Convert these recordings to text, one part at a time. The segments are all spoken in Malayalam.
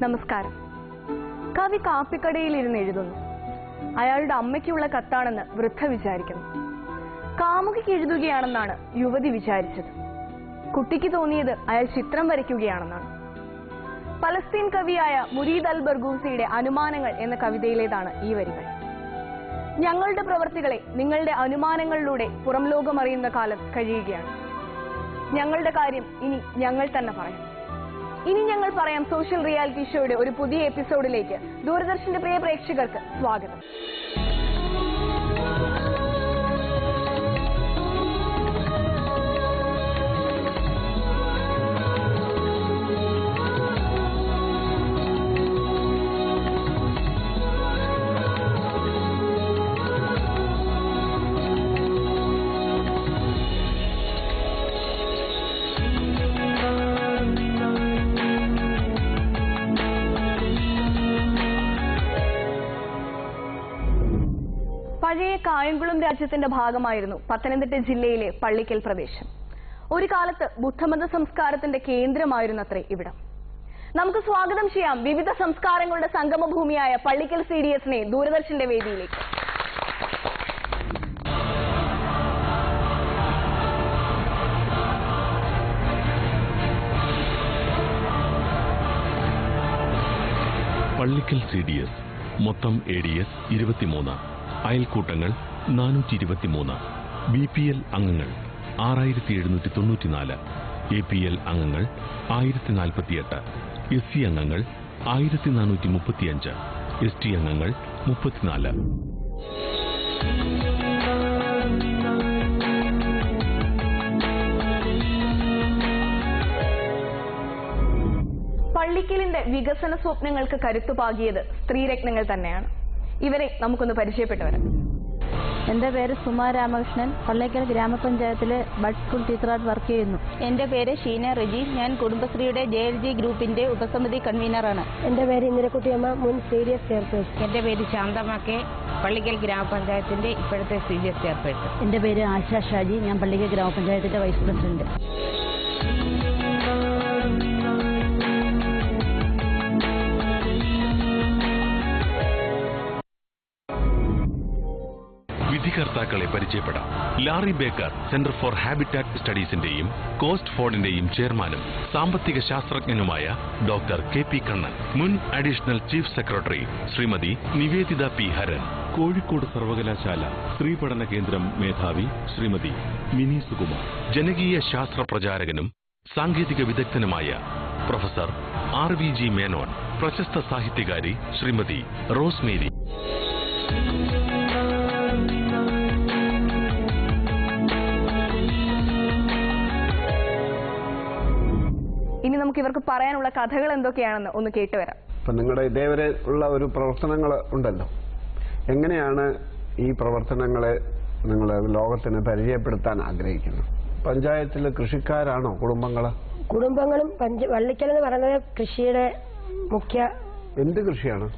നമസ്കാരം. കവി കാപ്പിക്കടയിലിരുന്ന് എഴുതുന്നു. അയാളുടെ അമ്മയ്ക്കുള്ള കത്താണെന്ന് വൃദ്ധ വിചാരിക്കുന്നു. കാമുകിക്ക് എഴുതുകയാണെന്നാണ് യുവതി വിചാരിച്ചത്. കുട്ടിക്ക് തോന്നിയത് അയാൾ ചിത്രം വരയ്ക്കുകയാണെന്നാണ്. പലസ്തീൻ കവിയായ മുരീദ് അൽ ബർഗൂസിയുടെ അനുമാനങ്ങൾ എന്ന കവിതയിലേതാണ് ഈ വരികൾ. ഞങ്ങളുടെ പ്രവർത്തികളെ നിങ്ങളുടെ അനുമാനങ്ങളിലൂടെ പുറം ലോകമറിയുന്ന കാലം കഴിയുകയാണ്. ഞങ്ങളുടെ കാര്യം ഇനി ഞങ്ങൾ തന്നെ പറയാം. ഇനി ഞങ്ങൾ പറയാം സോഷ്യൽ റിയാലിറ്റി ഷോയുടെ ഒരു പുതിയ എപ്പിസോഡിലേക്ക് ദൂരദർശന്റെ പ്രിയ പ്രേക്ഷകർക്ക് സ്വാഗതം. പഴയ കായംകുളം രാജ്യത്തിന്റെ ഭാഗമായിരുന്നു പത്തനംതിട്ട ജില്ലയിലെ പള്ളിക്കൽ പ്രദേശം. ഒരു കാലത്ത് ബുദ്ധമത സംസ്കാരത്തിന്റെ കേന്ദ്രമായിരുന്നത്രേ ഇവിടം. നമുക്ക് സ്വാഗതം ചെയ്യാം വിവിധ സംസ്കാരങ്ങളുടെ സംഗമഭൂമിയായ പള്ളിക്കൽ CDSനെ ദൂരദർശന്റെ വേദിയിലേക്ക്. പള്ളിക്കൽ CDS മൊത്തം ADS 23, അയൽക്കൂട്ടങ്ങൾ 423, BPL അംഗങ്ങൾ 6794, APL അംഗങ്ങൾ 1048, SC അംഗങ്ങൾ 1435, ST അംഗങ്ങൾ 34. പള്ളിക്കലിന്റെ വികസന സ്വപ്നങ്ങൾക്ക് കരുത്തുപാകിയത് സ്ത്രീരത്നങ്ങൾ തന്നെയാണ്. ഇവരെ നമുക്കൊന്ന് പരിചയപ്പെട്ടു വരാം. എൻ്റെ പേര് സുമാ രാമകൃഷ്ണൻ. പള്ളിക്കൽ ഗ്രാമപഞ്ചായത്തിലെ ബഡ് സ്കൂൾ ടീച്ചറായിട്ട് വർക്ക് ചെയ്യുന്നു. എൻ്റെ പേര് ഷീന റെജി. ഞാൻ കുടുംബശ്രീയുടെ JLG ഗ്രൂപ്പിന്റെ ഉപസമിതി കൺവീനറാണ്. എൻ്റെ പേര് ഇന്ദിരക്കുട്ടിയമ്മ, മുൻ CDS ചെയർപേഴ്സൺ. എൻ്റെ പേര് ശാന്തമ്മ കെ, പള്ളിക്കൽ ഗ്രാമപഞ്ചായത്തിന്റെ ഇപ്പോഴത്തെ CDS ചെയർപേഴ്സൺ. എൻ്റെ പേര് ആശാ ഷാജി. ഞാൻ പള്ളിക്കൽ ഗ്രാമപഞ്ചായത്തിന്റെ വൈസ് പ്രസിഡന്റ്. വിധികർത്താക്കളെ പരിചയപ്പെടാം. Larry Baker centre for habitat സ്റ്റഡീസിന്റെയും കോസ്റ്റ് ഫോർഡിന്റെയും ചെയർമാനും സാമ്പത്തിക ശാസ്ത്രജ്ഞനുമായ ഡോക്ടർ KP കണ്ണൻ. മുൻ additional chief secretary Shrimati Nivedita P Haran. Kozhikode സർവകലാശാല സ്ത്രീ പഠന കേന്ദ്രം മേധാവി ശ്രീമതി മിനി സുകുമാർ. ജനകീയ ശാസ്ത്ര പ്രചാരകനും സാങ്കേതിക വിദഗ്ധനുമായ പ്രൊഫസർ RVG മേനോൻ. പ്രശസ്ത സാഹിത്യകാരി ശ്രീമതി റോസ്മേരി. ഇനി നമുക്ക് ഇവർക്ക് പറയാനുള്ള കഥകൾ എന്തൊക്കെയാണെന്ന് ഒന്ന് കേട്ടുവരാം. ഇപ്പം നിങ്ങളുടെ ഇതേവരെ ഉള്ള ഒരു പ്രവർത്തനങ്ങൾ ഉണ്ടല്ലോ, എങ്ങനെയാണ് ഈ പ്രവർത്തനങ്ങളെ നിങ്ങൾ ലോകത്തിന് പരിചയപ്പെടുത്താൻ ആഗ്രഹിക്കുന്നത്? പഞ്ചായത്തിൽ കൃഷിക്കാരാണോ കുടുംബങ്ങളും വള്ളിക്കൽ എന്ന് പറയുന്നത് കൃഷിയുടെ മുഖ്യ. എന്ത് കൃഷിയാണ്?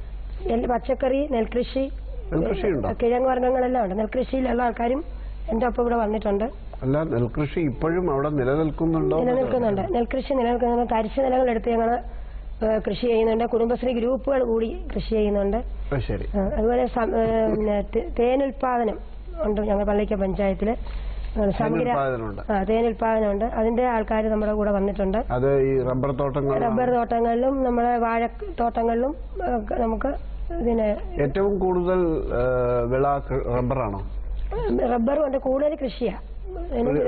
പച്ചക്കറി, നെൽകൃഷി, കിഴങ്ങ് വർഗ്ഗങ്ങളെല്ലാം ഉണ്ട്. നെൽകൃഷിയിലുള്ള ആൾക്കാരും എന്റെ ഒപ്പം ഇവിടെ വന്നിട്ടുണ്ട്. അല്ല, നെൽകൃഷി ഇപ്പോഴും അവിടെ നിലനിൽക്കുന്നുണ്ടോ? നിലനിൽക്കുന്നുണ്ട്. നെൽകൃഷി നിലനിൽക്കുന്നുണ്ട്. തരിശ് നിലങ്ങൾ എടുത്ത് ഞങ്ങൾ കൃഷി ചെയ്യുന്നുണ്ട്. കുടുംബശ്രീ ഗ്രൂപ്പുകൾ കൂടി കൃഷി ചെയ്യുന്നുണ്ട്. ശരി. അതുപോലെ തേനുൽപാദനം ഉണ്ട്. ഞങ്ങൾ പള്ളിക്കൽ പഞ്ചായത്തില് തേനുൽപാദനമുണ്ട്. അതിന്റെ ആൾക്കാർ നമ്മുടെ കൂടെ വന്നിട്ടുണ്ട്. അത് ഈ റബ്ബർ തോട്ടങ്ങളിലും നമ്മുടെ വാഴത്തോട്ടങ്ങളിലും നമുക്ക് ഇതിന് ഏറ്റവും കൂടുതൽ വിള റബ്ബറാണോ? റബ്ബറും ഉണ്ട്. കൂടുതൽ കൃഷിയാ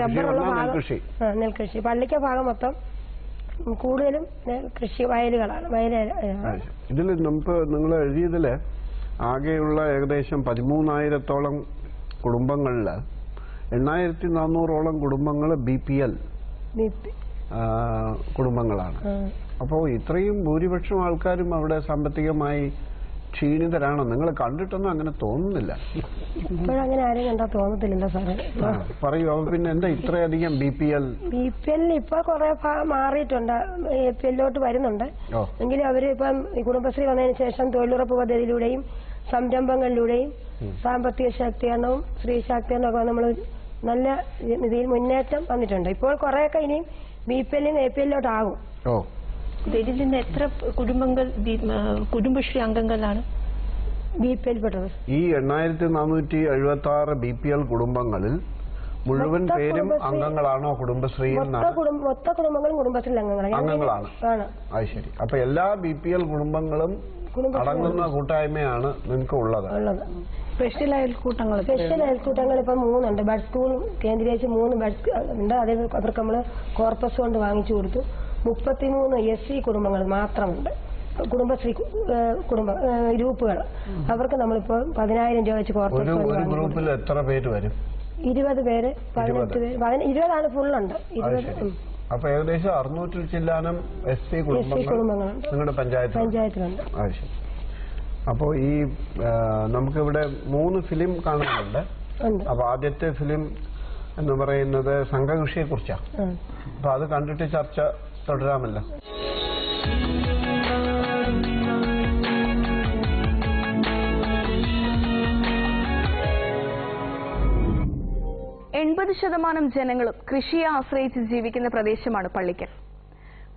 റബ്ബറുള്ള ഭാഗം നെൽകൃഷി. പള്ളിക്ക ഭാഗം മൊത്തം കൂടുതലും കൃഷി വയലുകളാണ്. ഇതിൽ മുമ്പ് നിങ്ങൾ എഴുതിയതില് ആകെയുള്ള ഏകദേശം 13,000-ഓളം കുടുംബങ്ങളിൽ 8,400-ഓളം കുടുംബങ്ങൾ BPL കുടുംബങ്ങളാണ്. അപ്പോൾ ഇത്രയും ഭൂരിപക്ഷം ആൾക്കാരും അവിടെ സാമ്പത്തികമായി ക്ഷീണിതരാണോ? നിങ്ങൾ കണ്ടിട്ടൊന്നും അങ്ങനെ തോന്നുന്നില്ല. ഇപ്പോഴങ്ങനെ ആരും കണ്ടാ തോന്നത്തില്ലല്ലോ സാറേ. പറയൂ. അപ്പൊ പിന്നെ എന്താ ഇത്രയധികം BPL ഇപ്പൊ കുറെ മാറിയിട്ടുണ്ട്, APL-ലോട്ട് വരുന്നുണ്ട്. എങ്കിലും അവര് ഇപ്പം ഈ കുടുംബശ്രീ വന്നതിന് ശേഷം തൊഴിലുറപ്പ് പദ്ധതിയിലൂടെയും സംരംഭങ്ങളിലൂടെയും സാമ്പത്തിക ശാക്തീകരണവും സ്ത്രീ ശാക്തീകരണവും ഒക്കെ നമ്മൾ നല്ല രീതിയിൽ മുന്നേറ്റം വന്നിട്ടുണ്ട്. ഇപ്പോൾ കുറെയൊക്കെ ഇനിയും BPL-ൽ നിന്ന് APL-ലോട്ടാകും. ഇതിൽ നിന്ന് എത്ര കുടുംബങ്ങൾ കുടുംബശ്രീ അംഗങ്ങളാണ് BPL പെട്ടത്? ഈ 8,476 BPL കുടുംബങ്ങളിൽ മുഴുവൻ പേരും അംഗങ്ങളാണോ കുടുംബശ്രീയിൽ? മൊത്ത കുടുംബങ്ങളും കുടുംബശ്രീ അംഗങ്ങളാണ്. അത് ശരി. അപ്പൊ എല്ലാ BPL കുടുംബങ്ങളും അടങ്ങുന്ന കൂട്ടായ്മയാണ് നിങ്ങൾക്ക് ഉള്ളത്. സ്പെഷ്യൽ അയൽക്കൂട്ടങ്ങൾ ഇപ്പം 3 ഉണ്ട്. ബഡ് സ്കൂൾ കേന്ദ്രീകരിച്ച് 3 ബഡ് ഉണ്ട്. അതിൽ അവർക്ക് നമ്മൾ കോർപ്പസ് കൊണ്ട് വാങ്ങിച്ചു കൊടുത്തു. 33 SC കുടുംബങ്ങൾ മാത്രമുണ്ട്, കുടുംബശ്രീ ഗ്രൂപ്പുകൾ. അവർക്ക് നമ്മളിപ്പോൾ 10,000 രൂപ വെച്ച് കോർപ്പസ് ഗ്രൂപ്പിൽ എത്ര പേര് വരും? 20 പേര്, 18 പേര്, 20 ഫുള്ളുണ്ട്. 20. അപ്പൊ ഏകദേശം 600 ചില്ലാനം SC കുടുംബങ്ങളുണ്ട് നിങ്ങളുടെ പഞ്ചായത്തിലുണ്ട്. അപ്പോ ഈ നമുക്കിവിടെ 3 ഫിലിം കാണുന്നുണ്ട്. അപ്പൊ ആദ്യത്തെ ഫിലിം എന്ന് പറയുന്നത് സംഘകൃഷിയെ കുറിച്ചാണ്. അപ്പൊ അത് കണ്ടിട്ട് ചർച്ച തുടരാമല്ലോ. ജനങ്ങളും കൃഷിയെ ആശ്രയിച്ച് ജീവിക്കുന്ന പ്രദേശമാണ് പള്ളിക്കൽ.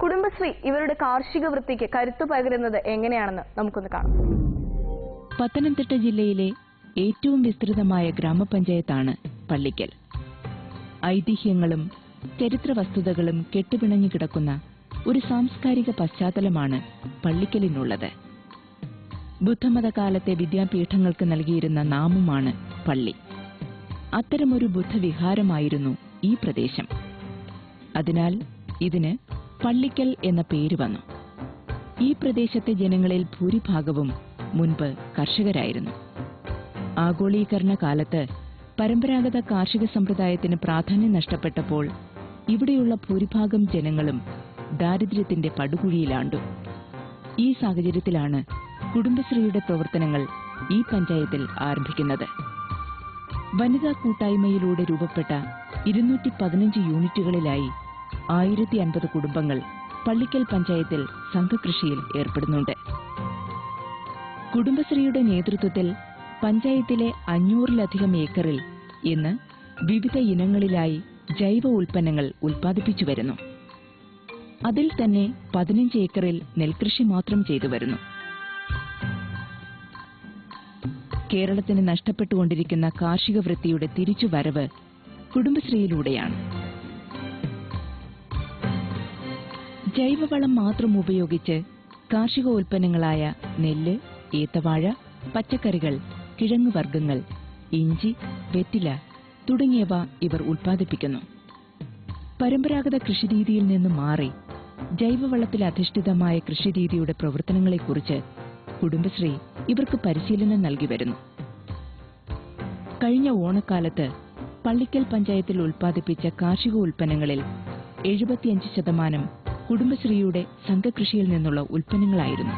കുടുംബശ്രീ ഇവരുടെ കാർഷിക വൃത്തിക്ക് കരുത്തു പകരുന്നത് എങ്ങനെയാണെന്ന് നമുക്കൊന്ന് കാണാം. പത്തനംതിട്ട ജില്ലയിലെ ഏറ്റവും വിസ്തൃതമായ ഗ്രാമപഞ്ചായത്താണ് പള്ളിക്കൽ. ഐതിഹ്യങ്ങളും ചരിത്ര വസ്തുതകളും കെട്ടുപിണഞ്ഞു കിടക്കുന്ന ഒരു സാംസ്കാരിക പശ്ചാത്തലമാണ് പള്ളിക്കലിനുള്ളത്. ബുദ്ധമതകാലത്തെ വിദ്യാപീഠങ്ങൾക്ക് നൽകിയിരുന്ന നാമമാണ് പള്ളി. അത്തരമൊരു ബുദ്ധവിഹാരമായിരുന്നു ഈ പ്രദേശം. അതിനാൽ ഇതിന് പള്ളിക്കൽ എന്ന പേര് വന്നു. ഈ പ്രദേശത്തെ ജനങ്ങളിൽ ഭൂരിഭാഗവും മുൻപ് കർഷകരായിരുന്നു. ആഗോളീകരണ കാലത്ത് പരമ്പരാഗത കാർഷിക സമ്പ്രദായത്തിന് പ്രാധാന്യം നഷ്ടപ്പെട്ടപ്പോൾ ഇവിടെയുള്ള ഭൂരിഭാഗം ജനങ്ങളും ദാരിദ്ര്യത്തിന്റെ പടുകുഴിയിലാണ്ടു. ഈ സാഹചര്യത്തിലാണ് കുടുംബശ്രീയുടെ പ്രവർത്തനങ്ങൾ ഈ പഞ്ചായത്തിൽ ആരംഭിക്കുന്നത്. വനിതാ കൂട്ടായ്മയിലൂടെ രൂപപ്പെട്ട 215 യൂണിറ്റുകളിലായി 1050 കുടുംബങ്ങൾ പള്ളിക്കൽ പഞ്ചായത്തിൽ സംഘകൃഷിയിൽ ഏർപ്പെടുന്നുണ്ട്. കുടുംബശ്രീയുടെ നേതൃത്വത്തിൽ പഞ്ചായത്തിലെ 500-ലധികം ഏക്കറിൽ ഇന്ന് വിവിധ ഇനങ്ങളിലായി ജൈവ ഉൽപ്പന്നങ്ങൾ ഉൽപ്പാദിപ്പിച്ചു വരുന്നു. അതിൽ തന്നെ 15 ഏക്കറിൽ നെൽകൃഷി മാത്രം ചെയ്തു വരുന്നു. കേരളത്തിന് നഷ്ടപ്പെട്ടുകൊണ്ടിരിക്കുന്ന കാർഷിക വൃത്തിയുടെ തിരിച്ചുവരവ് കുടുംബശ്രീയിലൂടെയാണ്. ജൈവവളം മാത്രം ഉപയോഗിച്ച് കാർഷിക ഉൽപ്പന്നങ്ങളായ നെല്ല്, ഏത്തവാഴ, പച്ചക്കറികൾ, കിഴങ്ങുവർഗ്ഗങ്ങൾ, ഇഞ്ചി, വെറ്റില തുടങ്ങിയവ ഇവർ ഉൽപ്പാദിപ്പിക്കുന്നു. പരമ്പരാഗത കൃഷിരീതിയിൽ നിന്ന് മാറി ജൈവവളത്തിൽ അധിഷ്ഠിതമായ കൃഷിരീതിയുടെ പ്രവർത്തനങ്ങളെക്കുറിച്ച് കുടുംബശ്രീ ഇവർക്ക് പരിശീലനം നൽകി വരുന്നു. കഴിഞ്ഞ ഓണക്കാലത്ത് പള്ളിക്കൽ പഞ്ചായത്തിൽ ഉൽപ്പാദിപ്പിച്ച കാർഷിക ഉൽപ്പന്നങ്ങളിൽ 75% കുടുംബശ്രീയുടെ സംഘകൃഷിയിൽ നിന്നുള്ള ഉൽപ്പന്നങ്ങളായിരുന്നു.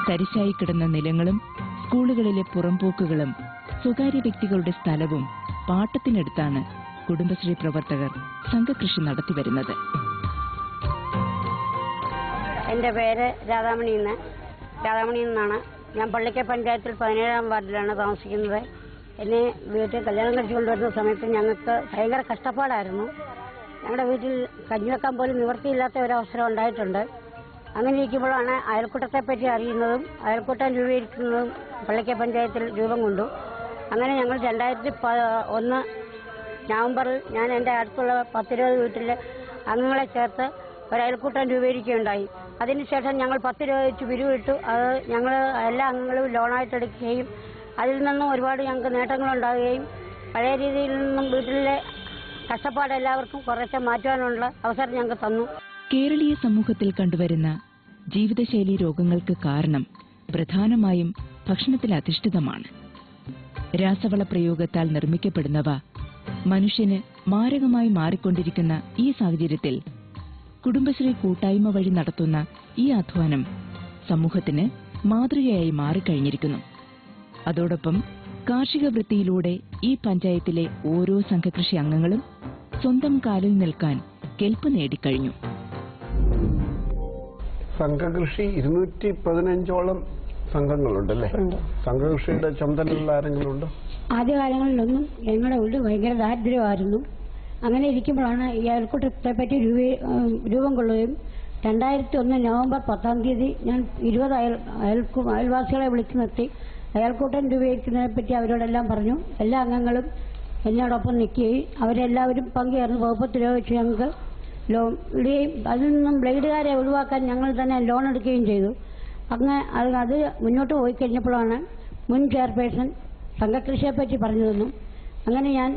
തരിശായി കിടന്ന നിലങ്ങളും സ്കൂളുകളിലെ പുറംപോക്കുകളും സ്വകാര്യ വ്യക്തികളുടെ സ്ഥലവും പാട്ടത്തിനെടുത്താണ് കുടുംബശ്രീ പ്രവർത്തകർ സംഘകൃഷി നടത്തിവരുന്നത്. എൻ്റെ പേര് രാധാമണി എന്നാണ്. ഞാൻ പള്ളിക്കൽ പഞ്ചായത്തിൽ 17-ാം വാർഡിലാണ് താമസിക്കുന്നത്. എന്നെ വീട്ടിൽ കല്യാണം കഴിച്ചു കൊണ്ടുവരുന്ന സമയത്ത് ഞങ്ങൾക്ക് ഭയങ്കര കഷ്ടപ്പാടായിരുന്നു. ഞങ്ങളുടെ വീട്ടിൽ കഞ്ഞി വെക്കാൻ പോലും നിവൃത്തിയില്ലാത്ത ഒരവസരം ഉണ്ടായിട്ടുണ്ട്. അങ്ങനെ ഇരിക്കുമ്പോഴാണ് അയൽക്കൂട്ടത്തെപ്പറ്റി അറിയുന്നതും അയൽക്കൂട്ടം രൂപീകരിക്കുന്നതും പള്ളിക്കൽ പഞ്ചായത്തിൽ രൂപം കൊണ്ടു. അങ്ങനെ ഞങ്ങൾ 2001 നവംബറിൽ ഞാൻ എൻ്റെ അടുത്തുള്ള 10-20 വീട്ടിലെ അംഗങ്ങളെ ചേർത്ത് ഒരയൽക്കൂട്ടം രൂപീകരിക്കുകയുണ്ടായി. അതിനുശേഷം ഞങ്ങൾ 10 രൂപ വെച്ച് പിരിവിട്ടു. അത് ഞങ്ങൾ എല്ലാ അംഗങ്ങളും ലോണായിട്ടെടുക്കുകയും അതിൽ നിന്നും ഒരുപാട് ഞങ്ങൾക്ക് നേട്ടങ്ങളുണ്ടാവുകയും പഴയ രീതിയിൽ നിന്നും വീട്ടിലെ കഷ്ടപ്പാട് എല്ലാവർക്കും കുറച്ച് മാറ്റുവാനുള്ള അവസരം ഞങ്ങൾക്ക് തന്നു. കേരളീയ സമൂഹത്തിൽ കണ്ടുവരുന്ന ജീവിതശൈലി രോഗങ്ങൾക്ക് കാരണം പ്രധാനമായും ഭക്ഷണത്തിൽ അധിഷ്ഠിതമാണ്. രാസവള പ്രയോഗത്താൽ നിർമ്മിക്കപ്പെടുന്നവ മനുഷ്യന് മാരകമായി മാറിക്കൊണ്ടിരിക്കുന്ന ഈ സാഹചര്യത്തിൽ കുടുംബശ്രീ കൂട്ടായ്മ വഴി നടത്തുന്ന ഈ അധ്വാനം സമൂഹത്തിന് മാതൃകയായി മാറിക്കഴിഞ്ഞിരിക്കുന്നു. അതോടൊപ്പം കാർഷിക വൃത്തിയിലൂടെ ഈ പഞ്ചായത്തിലെ ഓരോ സംഘകൃഷി അംഗങ്ങളും സ്വന്തം കാലിൽ നിൽക്കാൻ കെൽപ്പ് നേടിക്കഴിഞ്ഞു. സംഘകൃഷി 215ഓളം സംഘങ്ങളുണ്ടല്ലേ? സംഘകൃഷിയുടെ ചുമതലയുള്ള ആരെങ്കിലും ഉണ്ടോ? ആദ്യകാലങ്ങളിലൊന്നും ഞങ്ങളുടെ ഉള്ളിൽ ഭയങ്കര ദാരിദ്ര്യമായിരുന്നു. അങ്ങനെ ഇരിക്കുമ്പോഴാണ് ഈ അയൽക്കൂട്ടത്തെ പറ്റി രൂപം കൊള്ളുകയും 2001 നവംബർ 10 ഞാൻ 20 അയൽവാസികളെ വിളിച്ചു നിർത്തി അയൽക്കൂട്ടം രൂപീകരിക്കുന്നതിനെ പറ്റി അവരോടെല്ലാം പറഞ്ഞു. എല്ലാ അംഗങ്ങളും എന്നോടൊപ്പം നിൽക്കുകയും അവരെല്ലാവരും പങ്കുചേർന്ന് വകുപ്പ് വെച്ച് ഞങ്ങൾക്ക് ലോൺ ഇടുകയും അതിൽ നിന്നും ബ്ലേഡുകാരെ ഒഴിവാക്കാൻ ഞങ്ങൾ തന്നെ ലോൺ എടുക്കുകയും ചെയ്തു. അങ്ങനെ അത് മുന്നോട്ട് പോയി കഴിഞ്ഞപ്പോഴാണ് മുൻ ചെയർപേഴ്സൺ സംഘകൃഷിയെപ്പറ്റി പറഞ്ഞു തന്നു. അങ്ങനെ ഞാൻ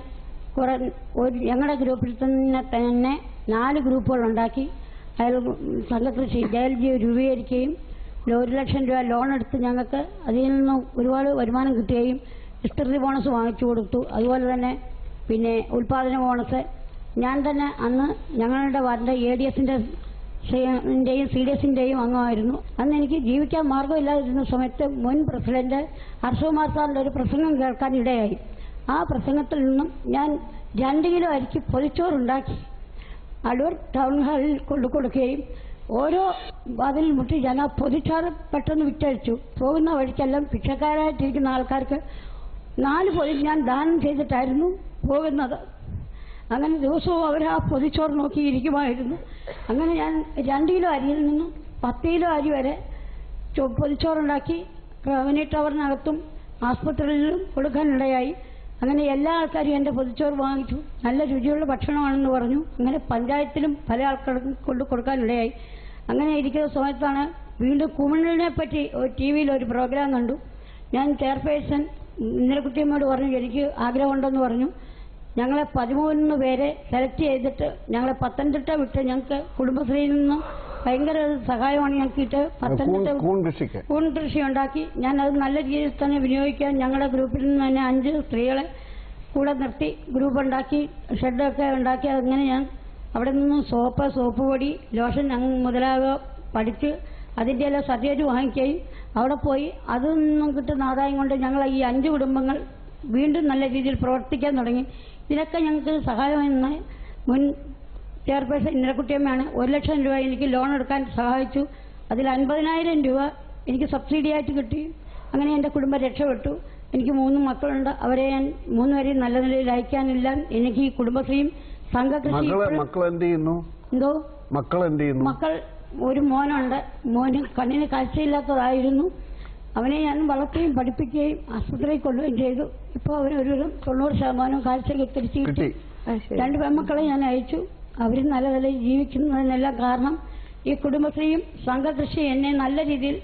ഞങ്ങളുടെ ഗ്രൂപ്പിൽ തന്നെ 4 ഗ്രൂപ്പുകളുണ്ടാക്കി സംഘകൃഷി JLG രൂപീകരിക്കുകയും 1 ലക്ഷം രൂപ ലോൺ എടുത്ത് ഞങ്ങൾക്ക് അതിൽ നിന്നും ഒരുപാട് വരുമാനം കിട്ടുകയും വിസ്തൃതി ബോണസ് വാങ്ങിച്ചു കൊടുത്തു. അതുപോലെ തന്നെ പിന്നെ ഉൽപാദന ബോണസ് ഞാൻ തന്നെ അന്ന് ഞങ്ങളുടെ വാർഡിന്റെ ADSന്റെയും CDSന്റെയും അംഗമായിരുന്നു. അന്ന് എനിക്ക് ജീവിക്കാൻ മാർഗമില്ലാതിരുന്ന സമയത്ത് മുൻ പ്രസിഡന്റ് ഹർഷകുമാർ സാറിന്റെ ഒരു പ്രസംഗം കേൾക്കാൻ ഇടയായി. ആ പ്രസംഗത്തിൽ നിന്നും ഞാൻ 2 കിലോ അരിക്ക് പൊതിച്ചോറുണ്ടാക്കി അടൂർ ടൗൺ ഹാളിൽ കൊണ്ടുകൊടുക്കുകയും ഓരോ വാതിൽ മുട്ടി ഞാൻ ആ പൊതിച്ചോറ് പെട്ടെന്ന് വിറ്റഴിച്ചു. പോകുന്ന വഴിക്കെല്ലാം ഭിക്ഷക്കാരായിട്ടിരിക്കുന്ന ആൾക്കാർക്ക് 4 പൊതി ഞാൻ ദാനം ചെയ്തിട്ടായിരുന്നു പോകുന്നത്. അങ്ങനെ ദിവസവും അവർ ആ പൊതിച്ചോറ് നോക്കിയിരിക്കുമായിരുന്നു. അങ്ങനെ ഞാൻ 2 കിലോ അരിയിൽ നിന്നും 10 കിലോ അരി വരെ പൊതിച്ചോറുണ്ടാക്കി റവന്യൂ ടവറിനകത്തും ആസ്പത്രികളിലും കൊടുക്കാനിടയായി. അങ്ങനെ എല്ലാ ആൾക്കാരും എൻ്റെ പൊതിച്ചോറ് വാങ്ങിച്ചു. നല്ല രുചിയുള്ള ഭക്ഷണമാണെന്ന് പറഞ്ഞു. അങ്ങനെ പഞ്ചായത്തിലും പല ആൾക്കാർക്കും കൊടുക്കാനിടയായി. അങ്ങനെ ഇരിക്കുന്ന സമയത്താണ് വീണ്ടും കുമിളിനെ പറ്റി TV-യിൽ ഒരു പ്രോഗ്രാം കണ്ടു. ഞാൻ ചെയർപേഴ്സൺ ഇന്നലക്കുട്ടിയമ്മയോട് പറഞ്ഞു എനിക്ക് ആഗ്രഹമുണ്ടെന്ന് പറഞ്ഞു. ഞങ്ങളെ 13 പേരെ സെലക്ട് ചെയ്തിട്ട് ഞങ്ങളെ പത്തനംതിട്ട വിട്ട് ഞങ്ങൾക്ക് കുടുംബശ്രീയിൽ നിന്നും ഭയങ്കര സഹായമാണ് ഞങ്ങൾക്ക് കിട്ട്. പത്തനംതിട്ട കൂൺ കൃഷി ഉണ്ടാക്കി ഞാൻ അത് നല്ല രീതിയിൽ തന്നെ വിനിയോഗിക്കാൻ ഞങ്ങളുടെ ഗ്രൂപ്പിൽ നിന്ന് തന്നെ 5 സ്ത്രീകളെ കൂടെ നിർത്തി ഗ്രൂപ്പ് ഉണ്ടാക്കി ഷെഡൊക്കെ ഉണ്ടാക്കി. അങ്ങനെ ഞാൻ അവിടെ നിന്നും സോപ്പ് പൊടി ലോഷൻ മുതലായവ പഠിച്ച് അതിൻ്റെ എല്ലാം സർട്ടിഫിക്കറ്റ് വാങ്ങിക്കുകയും അവിടെ പോയി അതിൽ നിന്നും കിട്ടുന്ന ആദായം കൊണ്ട് ഞങ്ങൾ ഈ 5 കുടുംബങ്ങൾ വീണ്ടും നല്ല രീതിയിൽ പ്രവർത്തിക്കാൻ തുടങ്ങി. ഇതിനൊക്കെ ഞങ്ങൾക്ക് സഹായമായി മുൻ ചെയർപേഴ്സൺ ഇന്നലക്കുട്ടിയമ്മയാണ് 1 ലക്ഷം രൂപ എനിക്ക് ലോൺ എടുക്കാൻ സഹായിച്ചു. അതിൽ 50,000 രൂപ എനിക്ക് സബ്സിഡി ആയിട്ട് കിട്ടി. അങ്ങനെ എൻ്റെ കുടുംബം രക്ഷപ്പെട്ടു. എനിക്ക് 3 മക്കളുണ്ട്. അവരെ ഞാൻ 3 പേരെയും നല്ല നിലയിൽ അയക്കാനില്ല. എനിക്ക് ഈ കുടുംബശ്രീയും സംഘകൃഷി മക്കൾ ഒരു മോനുണ്ട്. മോന് കണ്ണിന് കാഴ്ചയില്ലാത്തതായിരുന്നു. അവനെ ഞാൻ വളർത്തുകയും പഠിപ്പിക്കുകയും ആശുപത്രിയിൽ കൊള്ളുകയും ചെയ്തു. ഇപ്പോൾ അവന് 90% കാഴ്ച തിരിച്ചു കിട്ടി. 2 പെൺമക്കളെ ഞാൻ അയച്ചു. അവർ നല്ല നിലയിൽ ജീവിക്കുന്നതിനെല്ലാം കാരണം ഈ കുടുംബശ്രീയും സംഘകൃഷി എന്നെ നല്ല രീതിയിൽ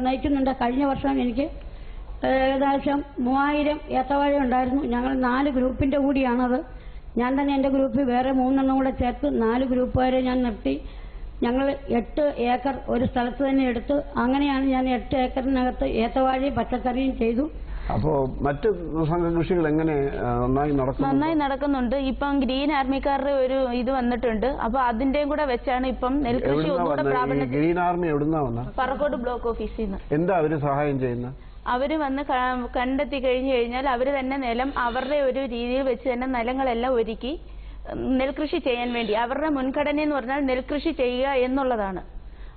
നയിക്കുന്നുണ്ട്. കഴിഞ്ഞ വർഷം എനിക്ക് ഏകദേശം 3000 ഏത്തവാഴ ഉണ്ടായിരുന്നു. ഞങ്ങൾ 4 ഗ്രൂപ്പിന്റെ കൂടിയാണത്. ഞാൻ തന്നെ എൻ്റെ ഗ്രൂപ്പിൽ വേറെ 3 എണ്ണം കൂടെ ചേർത്ത് 4 ഗ്രൂപ്പുകാരെ ഞാൻ നിർത്തി. ഞങ്ങൾ 8 ഏക്കർ ഒരു സ്ഥലത്ത് തന്നെ എടുത്ത് അങ്ങനെയാണ് ഞാൻ 8 ഏക്കറിനകത്ത് ഏത്തവാഴയും പച്ചക്കറിയും ചെയ്തു. അപ്പോ മറ്റ് സംഘകൃഷികൾ എങ്ങനെ നന്നായി നടക്കുന്നുണ്ട്. ഇപ്പം ഗ്രീൻ ആർമിക്കാരുടെ ഒരു ഇത് വന്നിട്ടുണ്ട്. അപ്പൊ അതിന്റെയും കൂടെ വെച്ചാണ് ഇപ്പം നെൽകൃഷി ഒന്നുകൂടെ പ്രാബല്യം. ഗ്രീൻ ആർമി എവിടുന്നാ വന്ന? പറക്കോട് ബ്ലോക്ക് ഓഫീസിൽ നിന്ന്. എന്താ അവര് സഹായം ചെയ്യുന്നത്? അവര് വന്ന് കണ്ടെത്തി കഴിഞ്ഞു കഴിഞ്ഞാൽ അവര് തന്നെ നിലം അവരുടെ ഒരു രീതിയിൽ വെച്ച് തന്നെ നിലങ്ങളെല്ലാം ഒരുക്കി നെൽകൃഷി ചെയ്യാൻ വേണ്ടി അവരുടെ മുൻഗണന എന്ന് പറഞ്ഞാൽ നെൽകൃഷി ചെയ്യുക എന്നുള്ളതാണ്.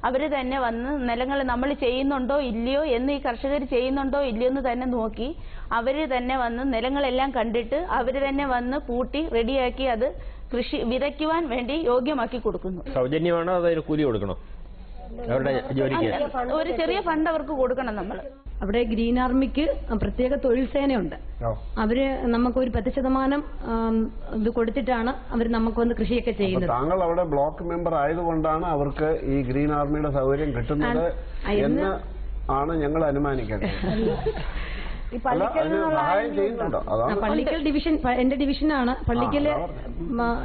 അവര് തന്നെ വന്ന് നിലങ്ങൾ നമ്മൾ ചെയ്യുന്നുണ്ടോ ഇല്ലയോ എന്ന് ഈ കർഷകർ ചെയ്യുന്നുണ്ടോ ഇല്ലയോ എന്ന് തന്നെ നോക്കി അവര് തന്നെ വന്ന് നിലങ്ങളെല്ലാം കണ്ടിട്ട് അവര് തന്നെ വന്ന് പൂട്ടി റെഡിയാക്കി അത് കൃഷി വിതയ്ക്കുവാൻ വേണ്ടി യോഗ്യമാക്കി കൊടുക്കുന്നു. സൗജന്യമാണോ അതോ കൂലി കൊടുക്കണോ? അവരുടെ ജോലിക്ക് ഒരു ചെറിയ ഫണ്ട് അവർക്ക് കൊടുക്കണം. നമ്മൾ അവിടെ ഗ്രീൻ ആർമിക്ക് പ്രത്യേക തൊഴിൽ സേനയുണ്ട്. അവര് നമുക്കൊരു 10% ഇത് കൊടുത്തിട്ടാണ് അവർ നമുക്ക് വന്ന് കൃഷിയൊക്കെ ചെയ്യുന്നത്. താങ്കൾ അവിടെ ബ്ലോക്ക് മെമ്പർ ആയതുകൊണ്ടാണ് അവർക്ക് ഈ ഗ്രീൻ ആർമിയുടെ സൗകര്യം കിട്ടുന്നത് എന്ന് ആണ് ഞങ്ങൾ അനുമാനിക്കുന്നത്. ഈ പള്ളിക്കൽ പള്ളിക്കൽ ഡിവിഷൻ എന്റെ ഡിവിഷനാണ്. പള്ളിക്കല്